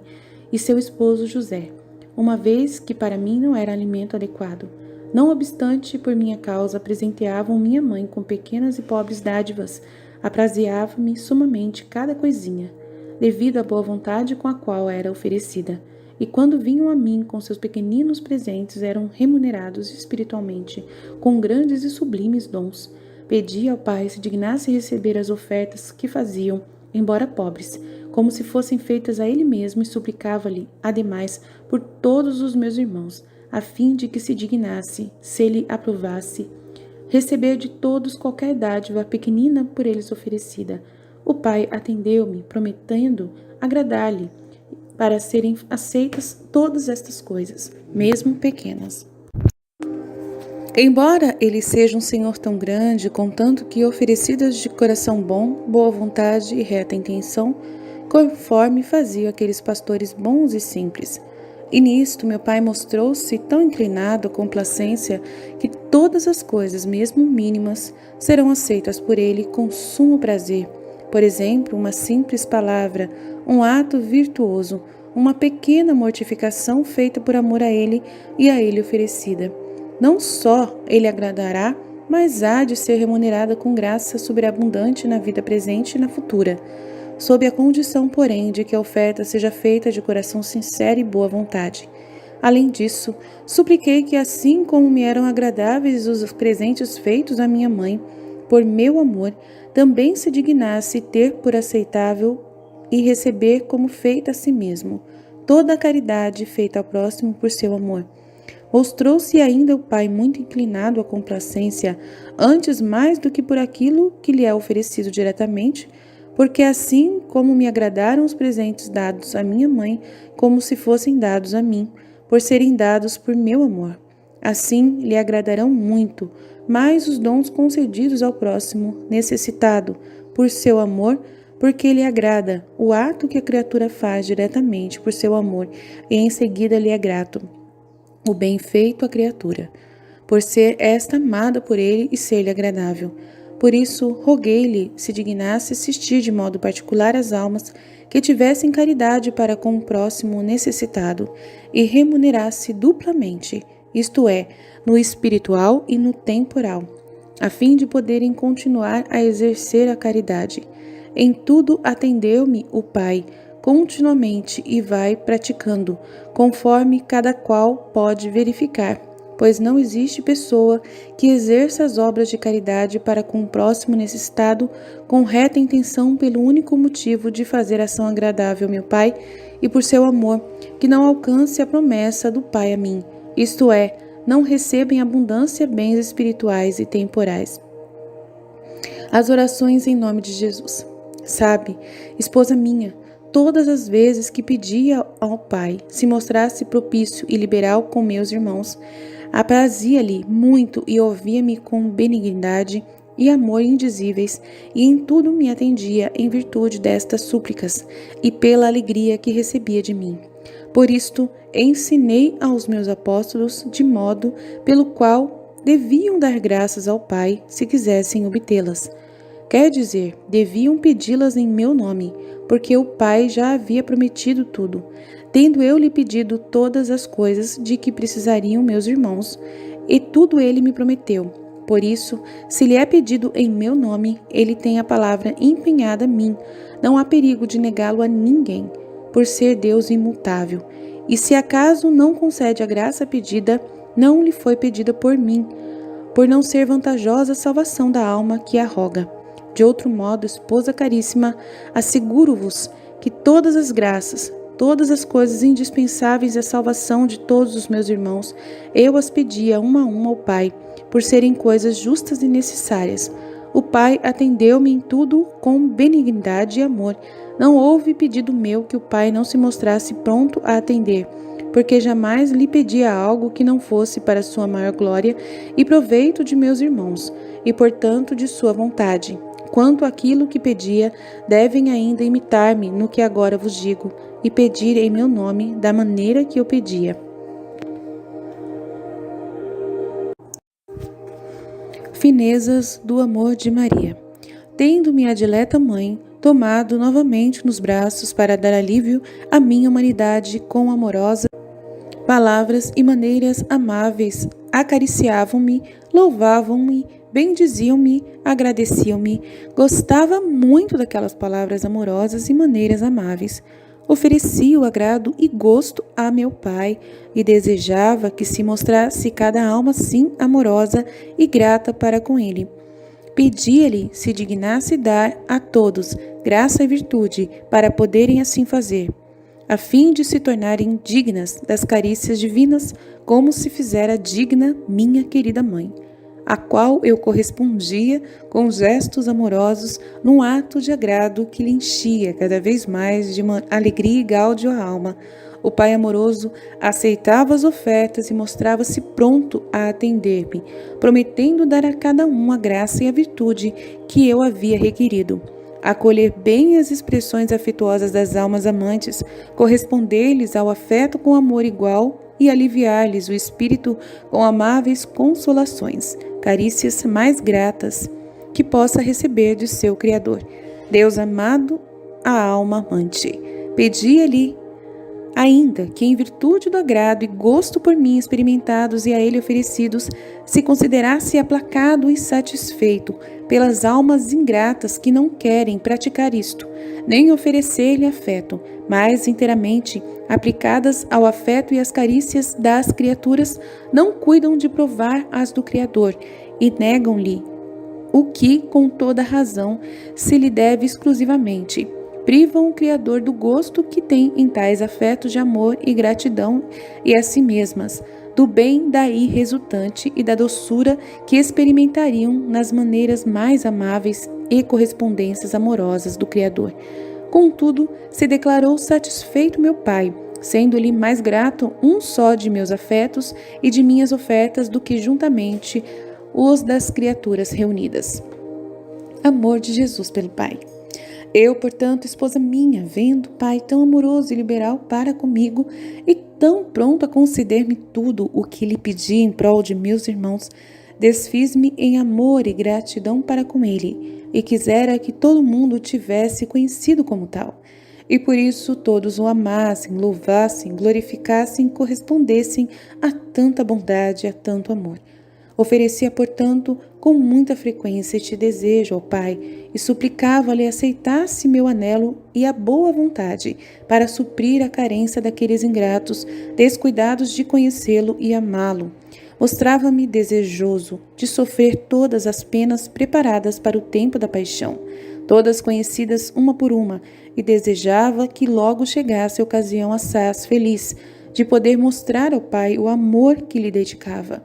e seu esposo José, uma vez que para mim não era alimento adequado. Não obstante, por minha causa, presenteavam minha mãe com pequenas e pobres dádivas. Apraziava-me sumamente cada coisinha, devido à boa vontade com a qual era oferecida. E quando vinham a mim com seus pequeninos presentes, eram remunerados espiritualmente com grandes e sublimes dons. Pedi ao Pai se dignasse receber as ofertas que faziam, embora pobres, como se fossem feitas a Ele mesmo, e suplicava-lhe, ademais, por todos os meus irmãos, a fim de que se dignasse, se lhe aprovasse, receber de todos qualquer dádiva pequenina por eles oferecida. O Pai atendeu-me, prometendo agradar-lhe, para serem aceitas todas estas coisas, mesmo pequenas. Embora ele seja um Senhor tão grande, contanto que oferecidas de coração bom, boa vontade e reta intenção, conforme faziam aqueles pastores bons e simples. E nisto meu Pai mostrou-se tão inclinado à complacência que todas as coisas, mesmo mínimas, serão aceitas por ele com sumo prazer. Por exemplo, uma simples palavra, um ato virtuoso, uma pequena mortificação feita por amor a ele e a ele oferecida. Não só ele agradará, mas há de ser remunerada com graça sobreabundante na vida presente e na futura, sob a condição, porém, de que a oferta seja feita de coração sincero e boa vontade. Além disso, supliquei que, assim como me eram agradáveis os presentes feitos à minha mãe, por meu amor, também se dignasse ter por aceitável e receber como feita a si mesmo toda a caridade feita ao próximo por seu amor. Mostrou-se ainda o Pai muito inclinado à complacência, antes mais do que por aquilo que lhe é oferecido diretamente, porque assim como me agradaram os presentes dados à minha mãe, como se fossem dados a mim, por serem dados por meu amor. Assim lhe agradarão muito mais os dons concedidos ao próximo necessitado, por seu amor, porque lhe agrada o ato que a criatura faz diretamente por seu amor, e em seguida lhe é grato o bem feito à criatura, por ser esta amada por ele e ser-lhe agradável. Por isso, roguei-lhe se dignasse assistir de modo particular as almas que tivessem caridade para com o próximo necessitado e remunerasse duplamente, isto é, no espiritual e no temporal, a fim de poderem continuar a exercer a caridade. Em tudo atendeu-me o Pai, continuamente, e vai praticando, conforme cada qual pode verificar, pois não existe pessoa que exerça as obras de caridade para com o próximo necessitado com reta intenção pelo único motivo de fazer ação agradável ao meu Pai e por seu amor, que não alcance a promessa do Pai a mim, isto é, não receba em abundância bens espirituais e temporais. As orações em nome de Jesus. Sabe, esposa minha, todas as vezes que pedia ao Pai se mostrasse propício e liberal com meus irmãos, aprazia-lhe muito e ouvia-me com benignidade e amor indizíveis, e em tudo me atendia em virtude destas súplicas e pela alegria que recebia de mim. Por isto, ensinei aos meus apóstolos de modo pelo qual deviam dar graças ao Pai se quisessem obtê-las. Quer dizer, deviam pedi-las em meu nome, porque o Pai já havia prometido tudo, tendo eu lhe pedido todas as coisas de que precisariam meus irmãos, e tudo ele me prometeu. Por isso, se lhe é pedido em meu nome, ele tem a palavra empenhada a mim. Não há perigo de negá-lo a ninguém, por ser Deus imutável. E se acaso não concede a graça pedida, não lhe foi pedida por mim, por não ser vantajosa a salvação da alma que a roga. De outro modo, esposa caríssima, asseguro-vos que todas as graças, todas as coisas indispensáveis à salvação de todos os meus irmãos, eu as pedia uma a uma ao Pai, por serem coisas justas e necessárias. O Pai atendeu-me em tudo com benignidade e amor. Não houve pedido meu que o Pai não se mostrasse pronto a atender, porque jamais lhe pedia algo que não fosse para sua maior glória e proveito de meus irmãos, e portanto de sua vontade. Quanto àquilo que pedia, devem ainda imitar-me no que agora vos digo, e pedir em meu nome da maneira que eu pedia. Finezas do amor de Maria. Tendo minha dileta mãe tomado novamente nos braços para dar alívio à minha humanidade com amorosa palavras e maneiras amáveis, acariciavam-me, louvavam-me, bendiziam-me, agradeciam-me. Gostava muito daquelas palavras amorosas e maneiras amáveis. Oferecia o agrado e gosto a meu Pai e desejava que se mostrasse cada alma assim amorosa e grata para com ele. Pedia-lhe se dignasse dar a todos graça e virtude para poderem assim fazer, a fim de se tornarem dignas das carícias divinas, como se fizera digna minha querida mãe, a qual eu correspondia com gestos amorosos num ato de agrado que lhe enchia cada vez mais de uma alegria e gáudio à alma. O Pai amoroso aceitava as ofertas e mostrava-se pronto a atender-me, prometendo dar a cada um a graça e a virtude que eu havia requerido. Acolher bem as expressões afetuosas das almas amantes, corresponder-lhes ao afeto com amor igual e aliviar-lhes o espírito com amáveis consolações, carícias mais gratas que possa receber de seu Criador. Deus amado, a alma amante. Pedia-lhe ainda que, em virtude do agrado e gosto por mim experimentados e a ele oferecidos, se considerasse aplacado e satisfeito pelas almas ingratas que não querem praticar isto, nem oferecer-lhe afeto, mas inteiramente aplicadas ao afeto e às carícias das criaturas, não cuidam de provar as do Criador e negam-lhe o que, com toda razão, se lhe deve exclusivamente. Privam o Criador do gosto que tem em tais afetos de amor e gratidão e a si mesmas, do bem daí resultante e da doçura que experimentariam nas maneiras mais amáveis e correspondências amorosas do Criador. Contudo, se declarou satisfeito meu Pai, sendo-lhe mais grato um só de meus afetos e de minhas ofertas do que juntamente os das criaturas reunidas. Amor de Jesus pelo Pai. Eu, portanto, esposa minha, vendo Pai tão amoroso e liberal para comigo e tão pronto a conceder-me tudo o que lhe pedi em prol de meus irmãos, desfiz-me em amor e gratidão para com ele, e quisera que todo mundo o tivesse conhecido como tal. E por isso todos o amassem, louvassem, glorificassem e correspondessem a tanta bondade e a tanto amor. Oferecia, portanto, com muita frequência este desejo ao Pai e suplicava-lhe aceitasse meu anelo e a boa vontade para suprir a carência daqueles ingratos, descuidados de conhecê-lo e amá-lo. Mostrava-me desejoso de sofrer todas as penas preparadas para o tempo da paixão, todas conhecidas uma por uma, e desejava que logo chegasse a ocasião assaz feliz de poder mostrar ao Pai o amor que lhe dedicava.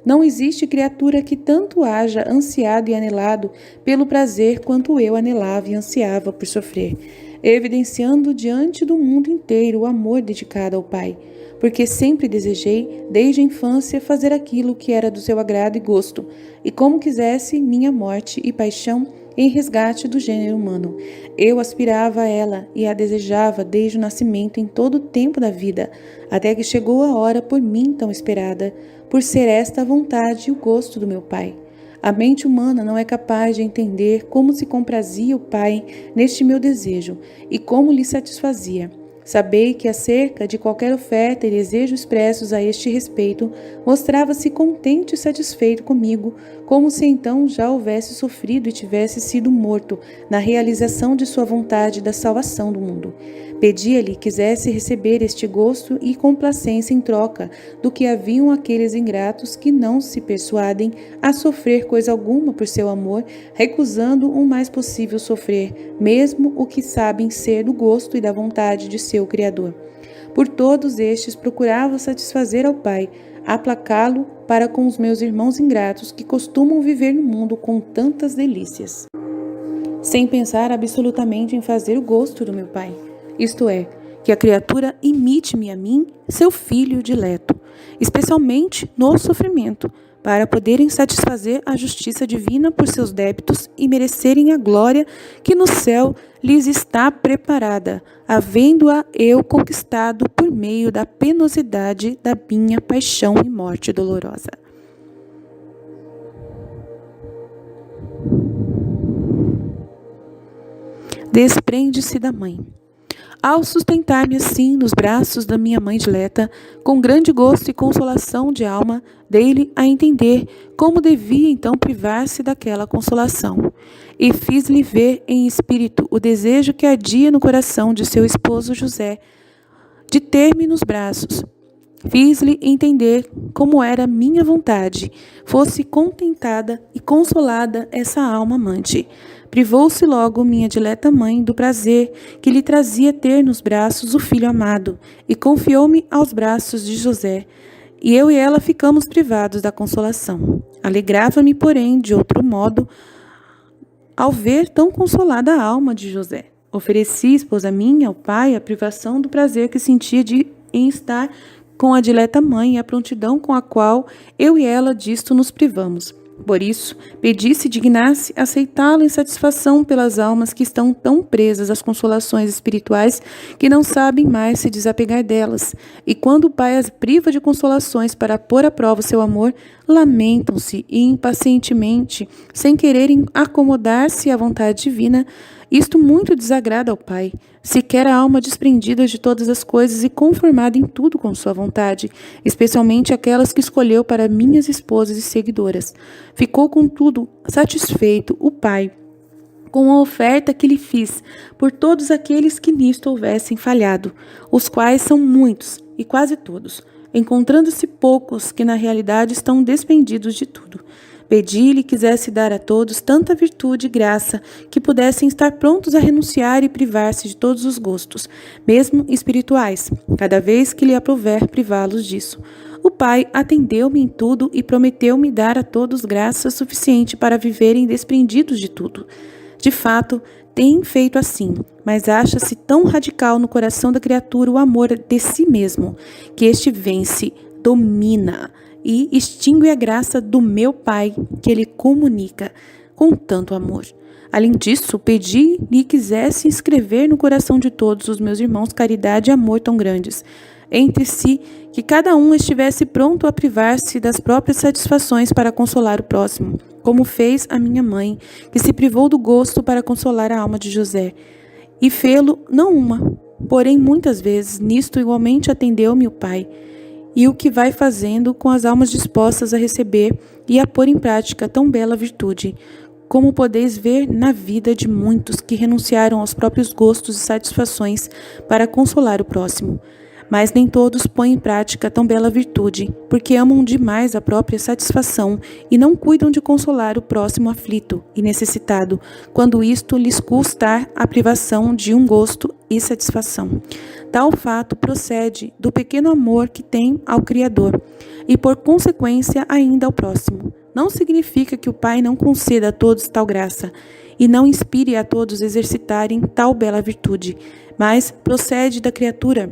Não existe criatura que tanto haja ansiado e anelado pelo prazer quanto eu anelava e ansiava por sofrer. evidenciando diante do mundo inteiro o amor dedicado ao Pai, porque sempre desejei, desde a infância, fazer aquilo que era do seu agrado e gosto, e como quisesse minha morte e paixão em resgate do gênero humano. Eu aspirava a ela e a desejava desde o nascimento em todo o tempo da vida, até que chegou a hora por mim tão esperada, por ser esta a vontade e o gosto do meu Pai. A mente humana não é capaz de entender como se comprazia o Pai neste meu desejo e como lhe satisfazia. Sabei que acerca de qualquer oferta e desejo expressos a este respeito, mostrava-se contente e satisfeito comigo, como se então já houvesse sofrido e tivesse sido morto na realização de sua vontade da salvação do mundo. Pedia-lhe quisesse receber este gosto e complacência em troca do que haviam aqueles ingratos que não se persuadem a sofrer coisa alguma por seu amor, recusando o mais possível sofrer, mesmo o que sabem ser do gosto e da vontade de seu Criador. Por todos estes procurava satisfazer ao Pai, aplacá-lo para com os meus irmãos ingratos que costumam viver no mundo com tantas delícias, sem pensar absolutamente em fazer o gosto do meu Pai. Isto é, que a criatura imite-me a mim, seu filho dileto, especialmente no sofrimento, para poderem satisfazer a justiça divina por seus débitos e merecerem a glória que no céu lhes está preparada, havendo-a eu conquistado por meio da penosidade da minha paixão e morte dolorosa. Desprende-se da mãe. Ao sustentar-me assim nos braços da minha mãe dileta, com grande gosto e consolação de alma, dei-lhe a entender como devia então privar-se daquela consolação. E fiz-lhe ver em espírito o desejo que ardia no coração de seu esposo José, de ter-me nos braços. Fiz-lhe entender como era minha vontade, fosse contentada e consolada essa alma amante. Privou-se logo minha dileta mãe do prazer que lhe trazia ter nos braços o filho amado, e confiou-me aos braços de José. E eu e ela ficamos privados da consolação. Alegrava-me, porém, de outro modo, ao ver tão consolada a alma de José. Ofereci, esposa minha, ao pai, a privação do prazer que sentia em estar com a dileta mãe e a prontidão com a qual eu e ela disto nos privamos. Por isso, pedi se dignasse aceitá-lo em satisfação pelas almas que estão tão presas às consolações espirituais que não sabem mais se desapegar delas. E quando o Pai as priva de consolações para pôr à prova o seu amor, lamentam-se e impacientemente, sem quererem acomodar-se à vontade divina. Isto muito desagrada ao Pai. Se quer a alma desprendida de todas as coisas e conformada em tudo com sua vontade, especialmente aquelas que escolheu para minhas esposas e seguidoras. Ficou, contudo, satisfeito o Pai com a oferta que lhe fiz por todos aqueles que nisto houvessem falhado, os quais são muitos e quase todos, encontrando-se poucos que na realidade estão despendidos de tudo. Pedi-lhe quisesse dar a todos tanta virtude e graça que pudessem estar prontos a renunciar e privar-se de todos os gostos, mesmo espirituais, cada vez que lhe aprouver privá-los disso. O Pai atendeu-me em tudo e prometeu-me dar a todos graça suficiente para viverem desprendidos de tudo. De fato, tem feito assim, mas acha-se tão radical no coração da criatura o amor de si mesmo, que este vence, domina e extingue a graça do meu Pai que ele comunica com tanto amor. Além disso, pedi-lhe quisesse inscrever no coração de todos os meus irmãos caridade e amor tão grandes entre si, que cada um estivesse pronto a privar-se das próprias satisfações para consolar o próximo, como fez a minha mãe, que se privou do gosto para consolar a alma de José. E fê-lo não uma, porém muitas vezes, nisto igualmente atendeu-me o Pai, e o que vai fazendo com as almas dispostas a receber e a pôr em prática tão bela virtude, como podeis ver na vida de muitos que renunciaram aos próprios gostos e satisfações para consolar o próximo. Mas nem todos põem em prática tão bela virtude, porque amam demais a própria satisfação e não cuidam de consolar o próximo aflito e necessitado, quando isto lhes custar a privação de um gosto e satisfação. Tal fato procede do pequeno amor que tem ao Criador e, por consequência, ainda ao próximo. não significa que o Pai não conceda a todos tal graça e não inspire a todos exercitarem tal bela virtude, mas procede da criatura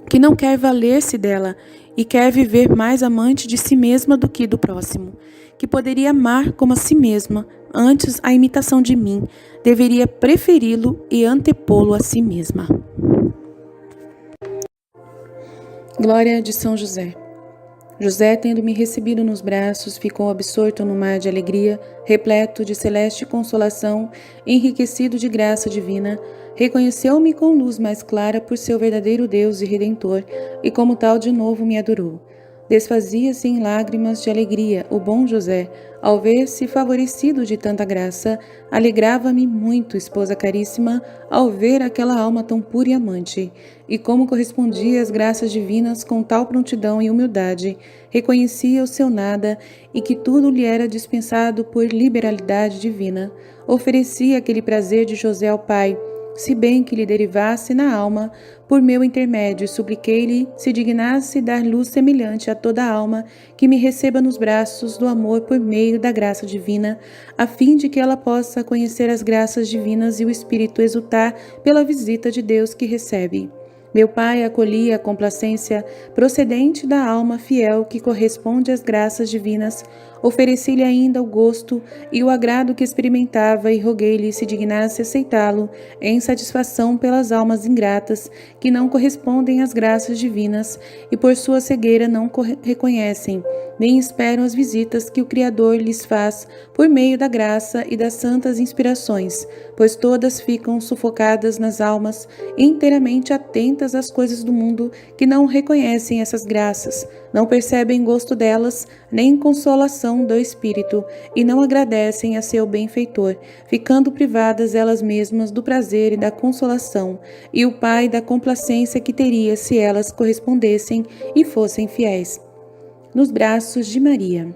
que não quer valer-se dela e quer viver mais amante de si mesma do que do próximo, que poderia amar como a si mesma, antes a imitação de mim, deveria preferi-lo e antepô-lo a si mesma. Glória de São José. José, tendo-me recebido nos braços, ficou absorto no mar de alegria, repleto de celeste consolação, enriquecido de graça divina, reconheceu-me com luz mais clara por seu verdadeiro Deus e Redentor, e como tal de novo me adorou. Desfazia-se em lágrimas de alegria o bom José, ao ver-se favorecido de tanta graça. Alegrava-me muito, esposa caríssima, ao ver aquela alma tão pura e amante, e como correspondia às graças divinas com tal prontidão e humildade, reconhecia o seu nada e que tudo lhe era dispensado por liberalidade divina. Oferecia aquele prazer de José ao Pai, se bem que lhe derivasse na alma, por meu intermédio, supliquei-lhe se dignasse dar luz semelhante a toda a alma que me receba nos braços do amor por meio da graça divina, a fim de que ela possa conhecer as graças divinas e o Espírito exultar pela visita de Deus que recebe. Meu Pai acolhia a complacência procedente da alma fiel que corresponde às graças divinas. Ofereci-lhe ainda o gosto e o agrado que experimentava e roguei-lhe se dignasse aceitá-lo em satisfação pelas almas ingratas que não correspondem às graças divinas e por sua cegueira não reconhecem, nem esperam as visitas que o Criador lhes faz por meio da graça e das santas inspirações, pois todas ficam sufocadas nas almas, inteiramente atentas às coisas do mundo que não reconhecem essas graças, não percebem gosto delas, nem consolação do Espírito, e não agradecem a seu benfeitor, ficando privadas elas mesmas do prazer e da consolação, e o Pai da complacência que teria se elas correspondessem e fossem fiéis. Nos braços de Maria.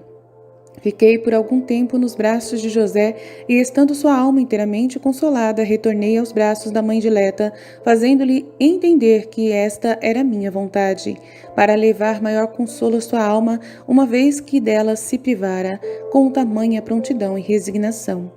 Fiquei por algum tempo nos braços de José e, estando sua alma inteiramente consolada, retornei aos braços da mãe dileta, fazendo-lhe entender que esta era minha vontade, para levar maior consolo à sua alma, uma vez que dela se privara, com tamanha prontidão e resignação.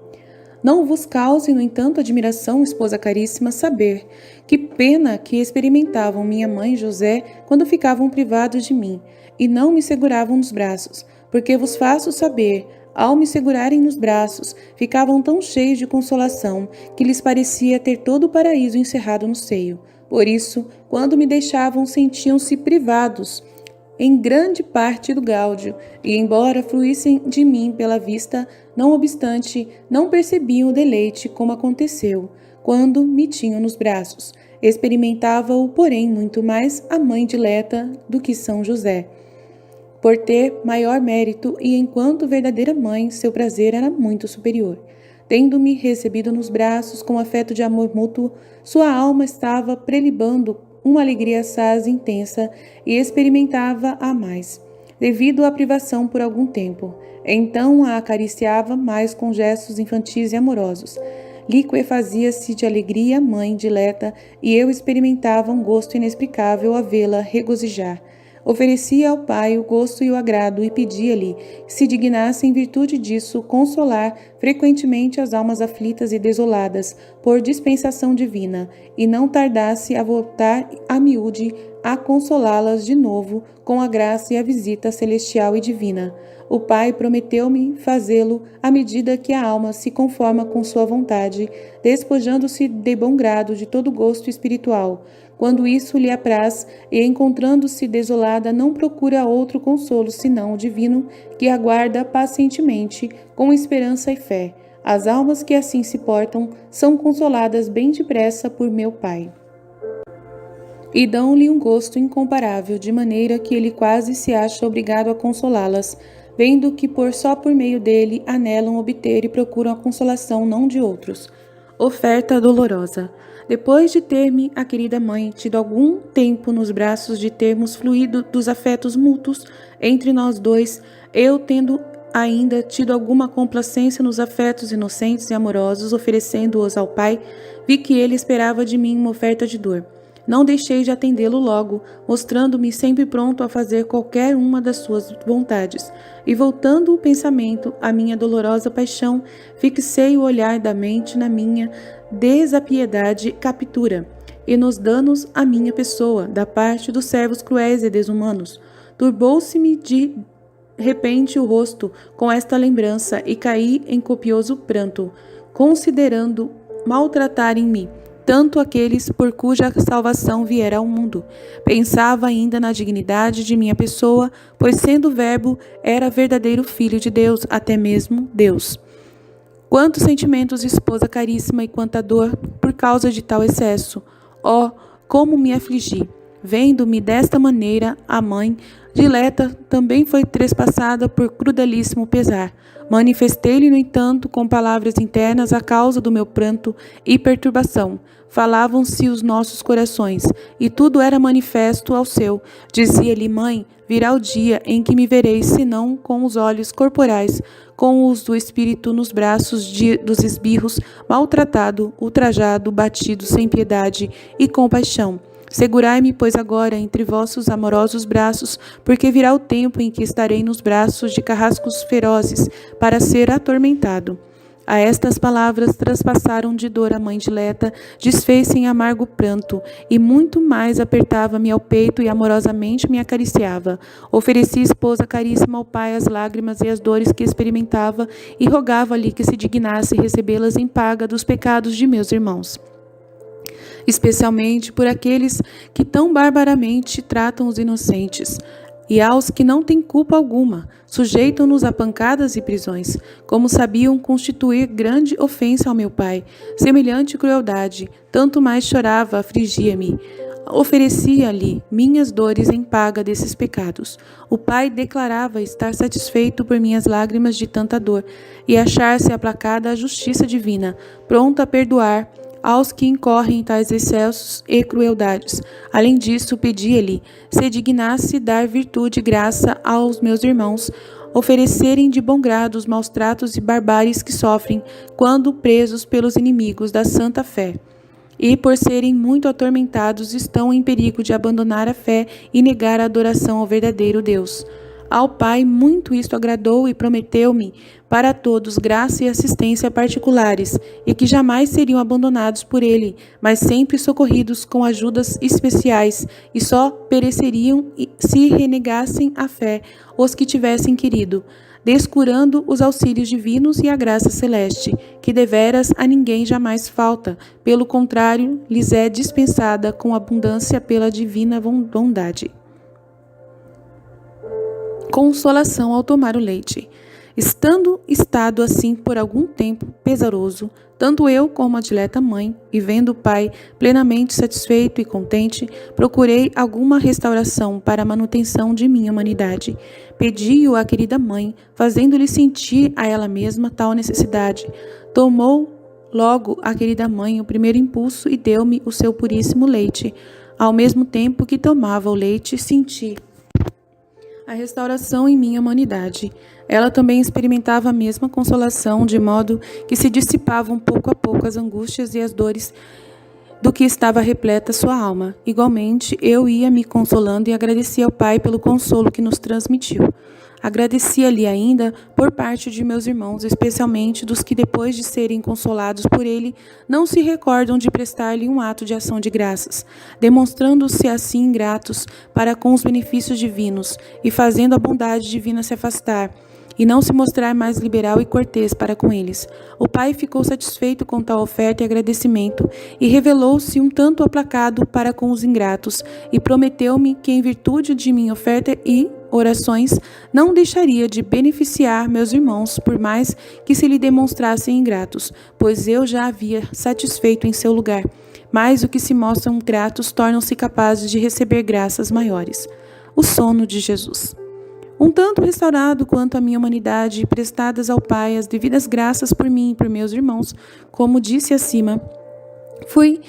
Não vos cause, no entanto, admiração, esposa caríssima, saber que pena que experimentavam minha mãe e José quando ficavam privados de mim, e não me seguravam nos braços, porque vos faço saber, ao me segurarem nos braços, ficavam tão cheios de consolação que lhes parecia ter todo o paraíso encerrado no seio. Por isso, quando me deixavam, sentiam-se privados em grande parte do gáudio, e embora fluíssem de mim pela vista, não obstante, não percebiam o deleite como aconteceu, quando me tinham nos braços. Experimentava-o, porém, muito mais a mãe dileta do que São José, por ter maior mérito, e enquanto verdadeira mãe, seu prazer era muito superior. Tendo-me recebido nos braços com afeto de amor mútuo, sua alma estava prelibando uma alegria assaz intensa e experimentava-a mais, devido à privação por algum tempo. Então a acariciava mais com gestos infantis e amorosos. Liquefazia-se de alegria a mãe dileta, e eu experimentava um gosto inexplicável a vê-la regozijar. Oferecia ao Pai o gosto e o agrado e pedia-lhe, se dignasse em virtude disso, consolar frequentemente as almas aflitas e desoladas por dispensação divina, e não tardasse a voltar a miúde a consolá-las de novo com a graça e a visita celestial e divina. O Pai prometeu-me fazê-lo à medida que a alma se conforma com sua vontade, despojando-se de bom grado de todo gosto espiritual. Quando isso lhe apraz, e encontrando-se desolada, não procura outro consolo senão o divino, que aguarda pacientemente, com esperança e fé. As almas que assim se portam são consoladas bem depressa por meu Pai, e dão-lhe um gosto incomparável, de maneira que ele quase se acha obrigado a consolá-las, vendo que só por meio dele anelam obter e procuram a consolação não de outros. Oferta dolorosa. Depois de ter-me, a querida mãe, tido algum tempo nos braços, de termos fluído dos afetos mútuos entre nós dois, eu tendo ainda tido alguma complacência nos afetos inocentes e amorosos, oferecendo-os ao Pai, vi que ele esperava de mim uma oferta de dor. não deixei de atendê-lo logo, mostrando-me sempre pronto a fazer qualquer uma das suas vontades. E voltando o pensamento à minha dolorosa paixão, fixei o olhar da mente na minha desapiedade captura, e nos danos à minha pessoa, da parte dos servos cruéis e desumanos. Turbou-se-me de repente o rosto com esta lembrança e caí em copioso pranto, considerando maltratarem-me tanto aqueles por cuja salvação viera ao mundo. Pensava ainda na dignidade de minha pessoa, pois sendo Verbo, era verdadeiro Filho de Deus, até mesmo Deus. Quantos sentimentos expôs a caríssima e quanta dor por causa de tal excesso. Oh, como me afligi! Vendo-me desta maneira, a mãe dileta também foi trespassada por crudelíssimo pesar. Manifestei-lhe, no entanto, com palavras internas a causa do meu pranto e perturbação. Falavam-se os nossos corações, e tudo era manifesto ao seu. Dizia-lhe: Mãe, virá o dia em que me vereis, senão com os olhos corporais, com os do espírito nos braços dos esbirros, maltratado, ultrajado, batido sem piedade e compaixão. Segurai-me, pois, agora entre vossos amorosos braços, porque virá o tempo em que estarei nos braços de carrascos ferozes, para ser atormentado. A estas palavras traspassaram de dor a mãe dileta, desfez-se em amargo pranto, e muito mais apertava-me ao peito e amorosamente me acariciava. Ofereci esposa caríssima ao pai as lágrimas e as dores que experimentava, e rogava-lhe que se dignasse recebê-las em paga dos pecados de meus irmãos, especialmente por aqueles que tão barbaramente tratam os inocentes, e aos que não têm culpa alguma, sujeitam-nos a pancadas e prisões, como sabiam constituir grande ofensa ao meu pai. Semelhante crueldade, tanto mais chorava, afligia-me. Oferecia-lhe minhas dores em paga desses pecados. O pai declarava estar satisfeito por minhas lágrimas de tanta dor, e achar-se aplacada a justiça divina, pronto a perdoar aos que incorrem em tais excessos e crueldades. Além disso, pedia-lhe se dignasse dar virtude e graça aos meus irmãos, oferecerem de bom grado os maus tratos e barbáries que sofrem quando presos pelos inimigos da santa fé, e por serem muito atormentados estão em perigo de abandonar a fé e negar a adoração ao verdadeiro Deus. Ao Pai muito isto agradou e prometeu-me para todos graça e assistência particulares, e que jamais seriam abandonados por ele, mas sempre socorridos com ajudas especiais, e só pereceriam se renegassem a fé os que tivessem querido, descurando os auxílios divinos e a graça celeste, que deveras a ninguém jamais falta, pelo contrário, lhes é dispensada com abundância pela divina bondade. Consolação ao tomar o leite. Estado assim por algum tempo pesaroso, tanto eu como a dileta mãe, e vendo o pai plenamente satisfeito e contente, procurei alguma restauração para a manutenção de minha humanidade. Pedi-o à querida mãe, fazendo-lhe sentir a ela mesma tal necessidade. Tomou logo a querida mãe o primeiro impulso e deu-me o seu puríssimo leite. Ao mesmo tempo que tomava o leite, senti a restauração em minha humanidade. Ela também experimentava a mesma consolação, de modo que se dissipavam pouco a pouco as angústias e as dores do que estava repleta sua alma. Igualmente, eu ia me consolando e agradecia ao Pai pelo consolo que nos transmitiu. Agradecia-lhe ainda por parte de meus irmãos, especialmente dos que, depois de serem consolados por ele, não se recordam de prestar-lhe um ato de ação de graças, demonstrando-se assim ingratos para com os benefícios divinos e fazendo a bondade divina se afastar, e não se mostrar mais liberal e cortês para com eles. O pai ficou satisfeito com tal oferta e agradecimento, e revelou-se um tanto aplacado para com os ingratos, e prometeu-me que, em virtude de minha oferta e orações, não deixaria de beneficiar meus irmãos, por mais que se lhe demonstrassem ingratos, pois eu já havia satisfeito em seu lugar. Mas os que se mostram gratos tornam-se capazes de receber graças maiores. O sono de Jesus. Um tanto restaurado quanto a minha humanidade, prestadas ao Pai as devidas graças por mim e por meus irmãos, como disse acima, foi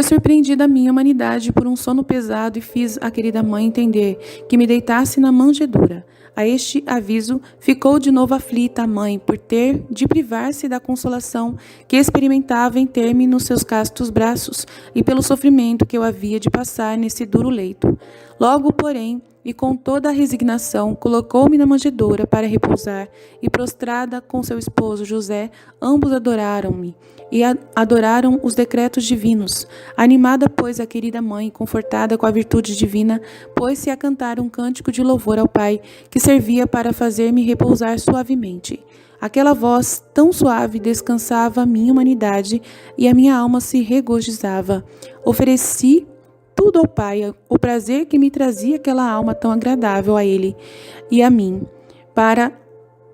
surpreendida a minha humanidade por um sono pesado e fiz a querida mãe entender que me deitasse na manjedoura. A este aviso, ficou de novo aflita a mãe por ter de privar-se da consolação que experimentava em ter-me nos seus castos braços e pelo sofrimento que eu havia de passar nesse duro leito. Logo, porém, e com toda a resignação, colocou-me na manjedoura para repousar, e prostrada com seu esposo José, ambos adoraram-me e adoraram os decretos divinos. Animada, pois, a querida mãe, confortada com a virtude divina, pôs-se a cantar um cântico de louvor ao Pai, que servia para fazer-me repousar suavemente. Aquela voz tão suave descansava a minha humanidade e a minha alma se regozijava. Ofereci tudo ao Pai, o prazer que me trazia aquela alma tão agradável a Ele e a mim, para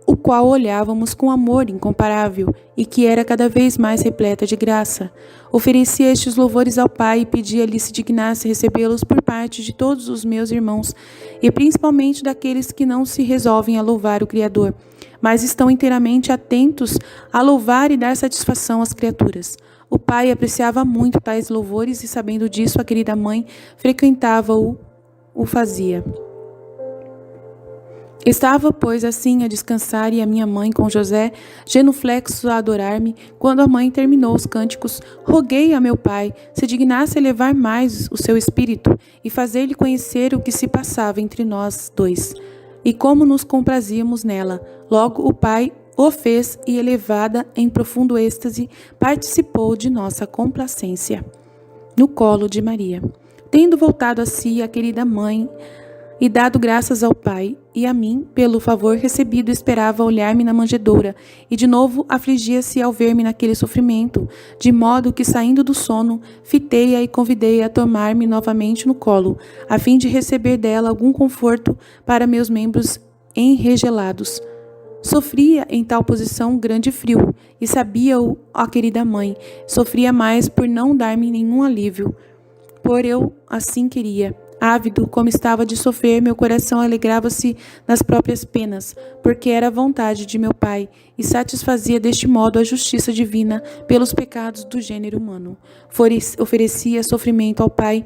o qual olhávamos com amor incomparável e que era cada vez mais repleta de graça. Oferecia estes louvores ao Pai e pedia-lhe se dignasse recebê-los por parte de todos os meus irmãos, e principalmente daqueles que não se resolvem a louvar o Criador, mas estão inteiramente atentos a louvar e dar satisfação às criaturas. O pai apreciava muito tais louvores e, sabendo disso, a querida mãe frequentava-o, o fazia. Estava, pois, assim a descansar e a minha mãe com José, genuflexo a adorar-me. Quando a mãe terminou os cânticos, roguei a meu pai se dignasse elevar mais o seu espírito e fazer-lhe conhecer o que se passava entre nós dois, e como nos comprazíamos nela. Logo o pai o fez e, elevada em profundo êxtase, participou de nossa complacência. No colo de Maria. Tendo voltado a si a querida mãe, e dado graças ao Pai e a mim pelo favor recebido, esperava olhar-me na manjedoura, e de novo afligia-se ao ver-me naquele sofrimento, de modo que, saindo do sono, fitei-a e convidei-a a tomar-me novamente no colo, a fim de receber dela algum conforto para meus membros enregelados. Sofria em tal posição grande frio, e sabia-o a querida mãe. Sofria mais por não dar-me nenhum alívio, por eu assim queria. Ávido como estava de sofrer, meu coração alegrava-se nas próprias penas, porque era a vontade de meu Pai, e satisfazia deste modo a justiça divina pelos pecados do gênero humano. Oferecia sofrimento ao Pai,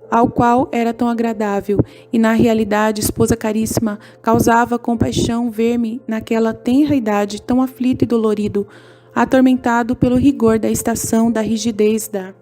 ao qual era tão agradável, e na realidade, esposa caríssima, causava compaixão ver-me naquela tenra idade tão aflito e dolorido, atormentado pelo rigor da estação, da rigidez da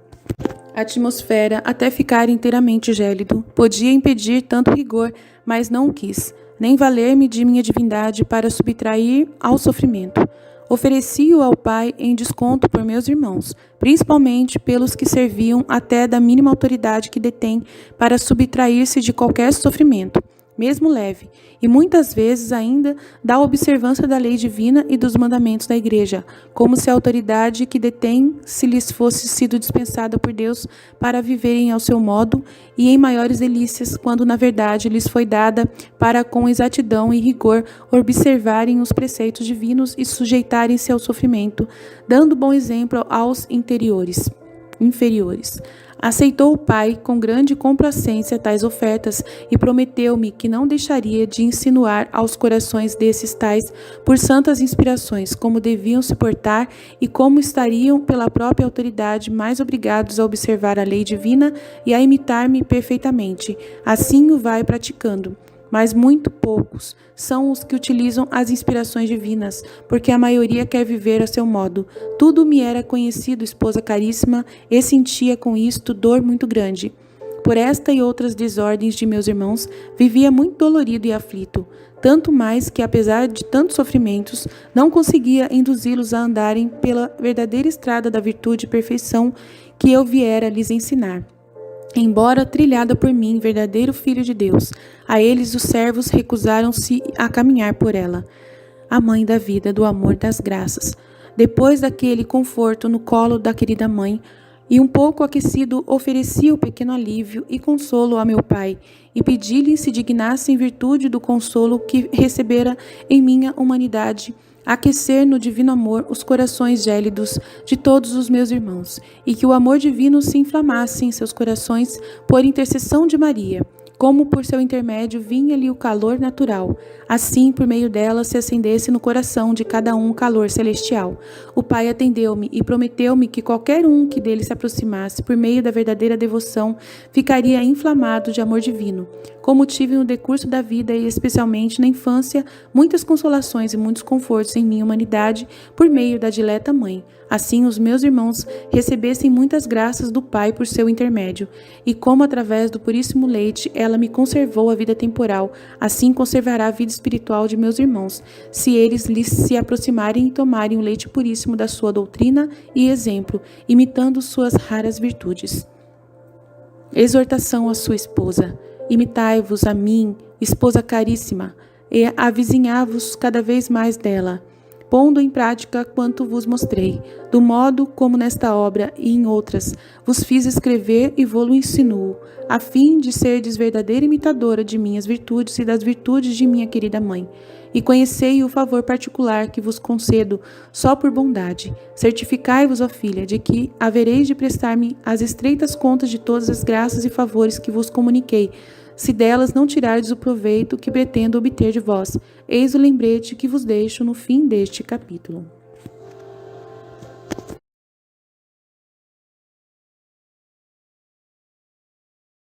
atmosfera até ficar inteiramente gélido. Podia impedir tanto rigor, mas não o quis, nem valer-me de minha divindade para subtrair ao sofrimento. Ofereci-o ao Pai em desconto por meus irmãos, principalmente pelos que serviam até da mínima autoridade que detém para subtrair-se de qualquer sofrimento, mesmo leve, e muitas vezes ainda da observância da lei divina e dos mandamentos da Igreja, como se a autoridade que detém se lhes fosse sido dispensada por Deus para viverem ao seu modo e em maiores delícias, quando na verdade lhes foi dada para com exatidão e rigor observarem os preceitos divinos e sujeitarem-se ao sofrimento, dando bom exemplo aos inferiores. Aceitou o Pai com grande complacência tais ofertas e prometeu-me que não deixaria de insinuar aos corações desses tais, por santas inspirações, como deviam se portar e como estariam pela própria autoridade mais obrigados a observar a lei divina e a imitar-me perfeitamente. Assim o vai praticando. Mas muito poucos são os que utilizam as inspirações divinas, porque a maioria quer viver a seu modo. Tudo me era conhecido, esposa caríssima, e sentia com isto dor muito grande. Por esta e outras desordens de meus irmãos, vivia muito dolorido e aflito, tanto mais que, apesar de tantos sofrimentos, não conseguia induzi-los a andarem pela verdadeira estrada da virtude e perfeição que eu viera lhes ensinar. Embora trilhada por mim, verdadeiro Filho de Deus, a eles os servos recusaram-se a caminhar por ela. A mãe da vida, do amor, das graças. Depois daquele conforto no colo da querida mãe, e um pouco aquecido, ofereci o pequeno alívio e consolo a meu pai, e pedi-lhe se dignasse, em virtude do consolo que recebera em minha humanidade, aquecer no divino amor os corações gélidos de todos os meus irmãos, e que o amor divino se inflamasse em seus corações por intercessão de Maria, como por seu intermédio vinha-lhe o calor natural, assim por meio dela se acendesse no coração de cada um o calor celestial. O Pai atendeu-me e prometeu-me que qualquer um que dele se aproximasse por meio da verdadeira devoção ficaria inflamado de amor divino. Como tive no decurso da vida e especialmente na infância muitas consolações e muitos confortos em minha humanidade por meio da dileta mãe, assim os meus irmãos recebessem muitas graças do Pai por seu intermédio, e como através do puríssimo leite ela me conservou a vida temporal, assim conservará a vida espiritual de meus irmãos, se eles lhes se aproximarem e tomarem o leite puríssimo da sua doutrina e exemplo, imitando suas raras virtudes. Exortação à sua esposa. Imitai-vos a mim, esposa caríssima, e avizinhai-vos cada vez mais dela, pondo em prática quanto vos mostrei, do modo como nesta obra e em outras vos fiz escrever e vou-lo insinuo, a fim de serdes verdadeira imitadora de minhas virtudes e das virtudes de minha querida mãe. E conhecei o favor particular que vos concedo só por bondade. Certificai-vos, ó filha, de que havereis de prestar-me as estreitas contas de todas as graças e favores que vos comuniquei, se delas não tirardes o proveito que pretendo obter de vós. Eis o lembrete que vos deixo no fim deste capítulo.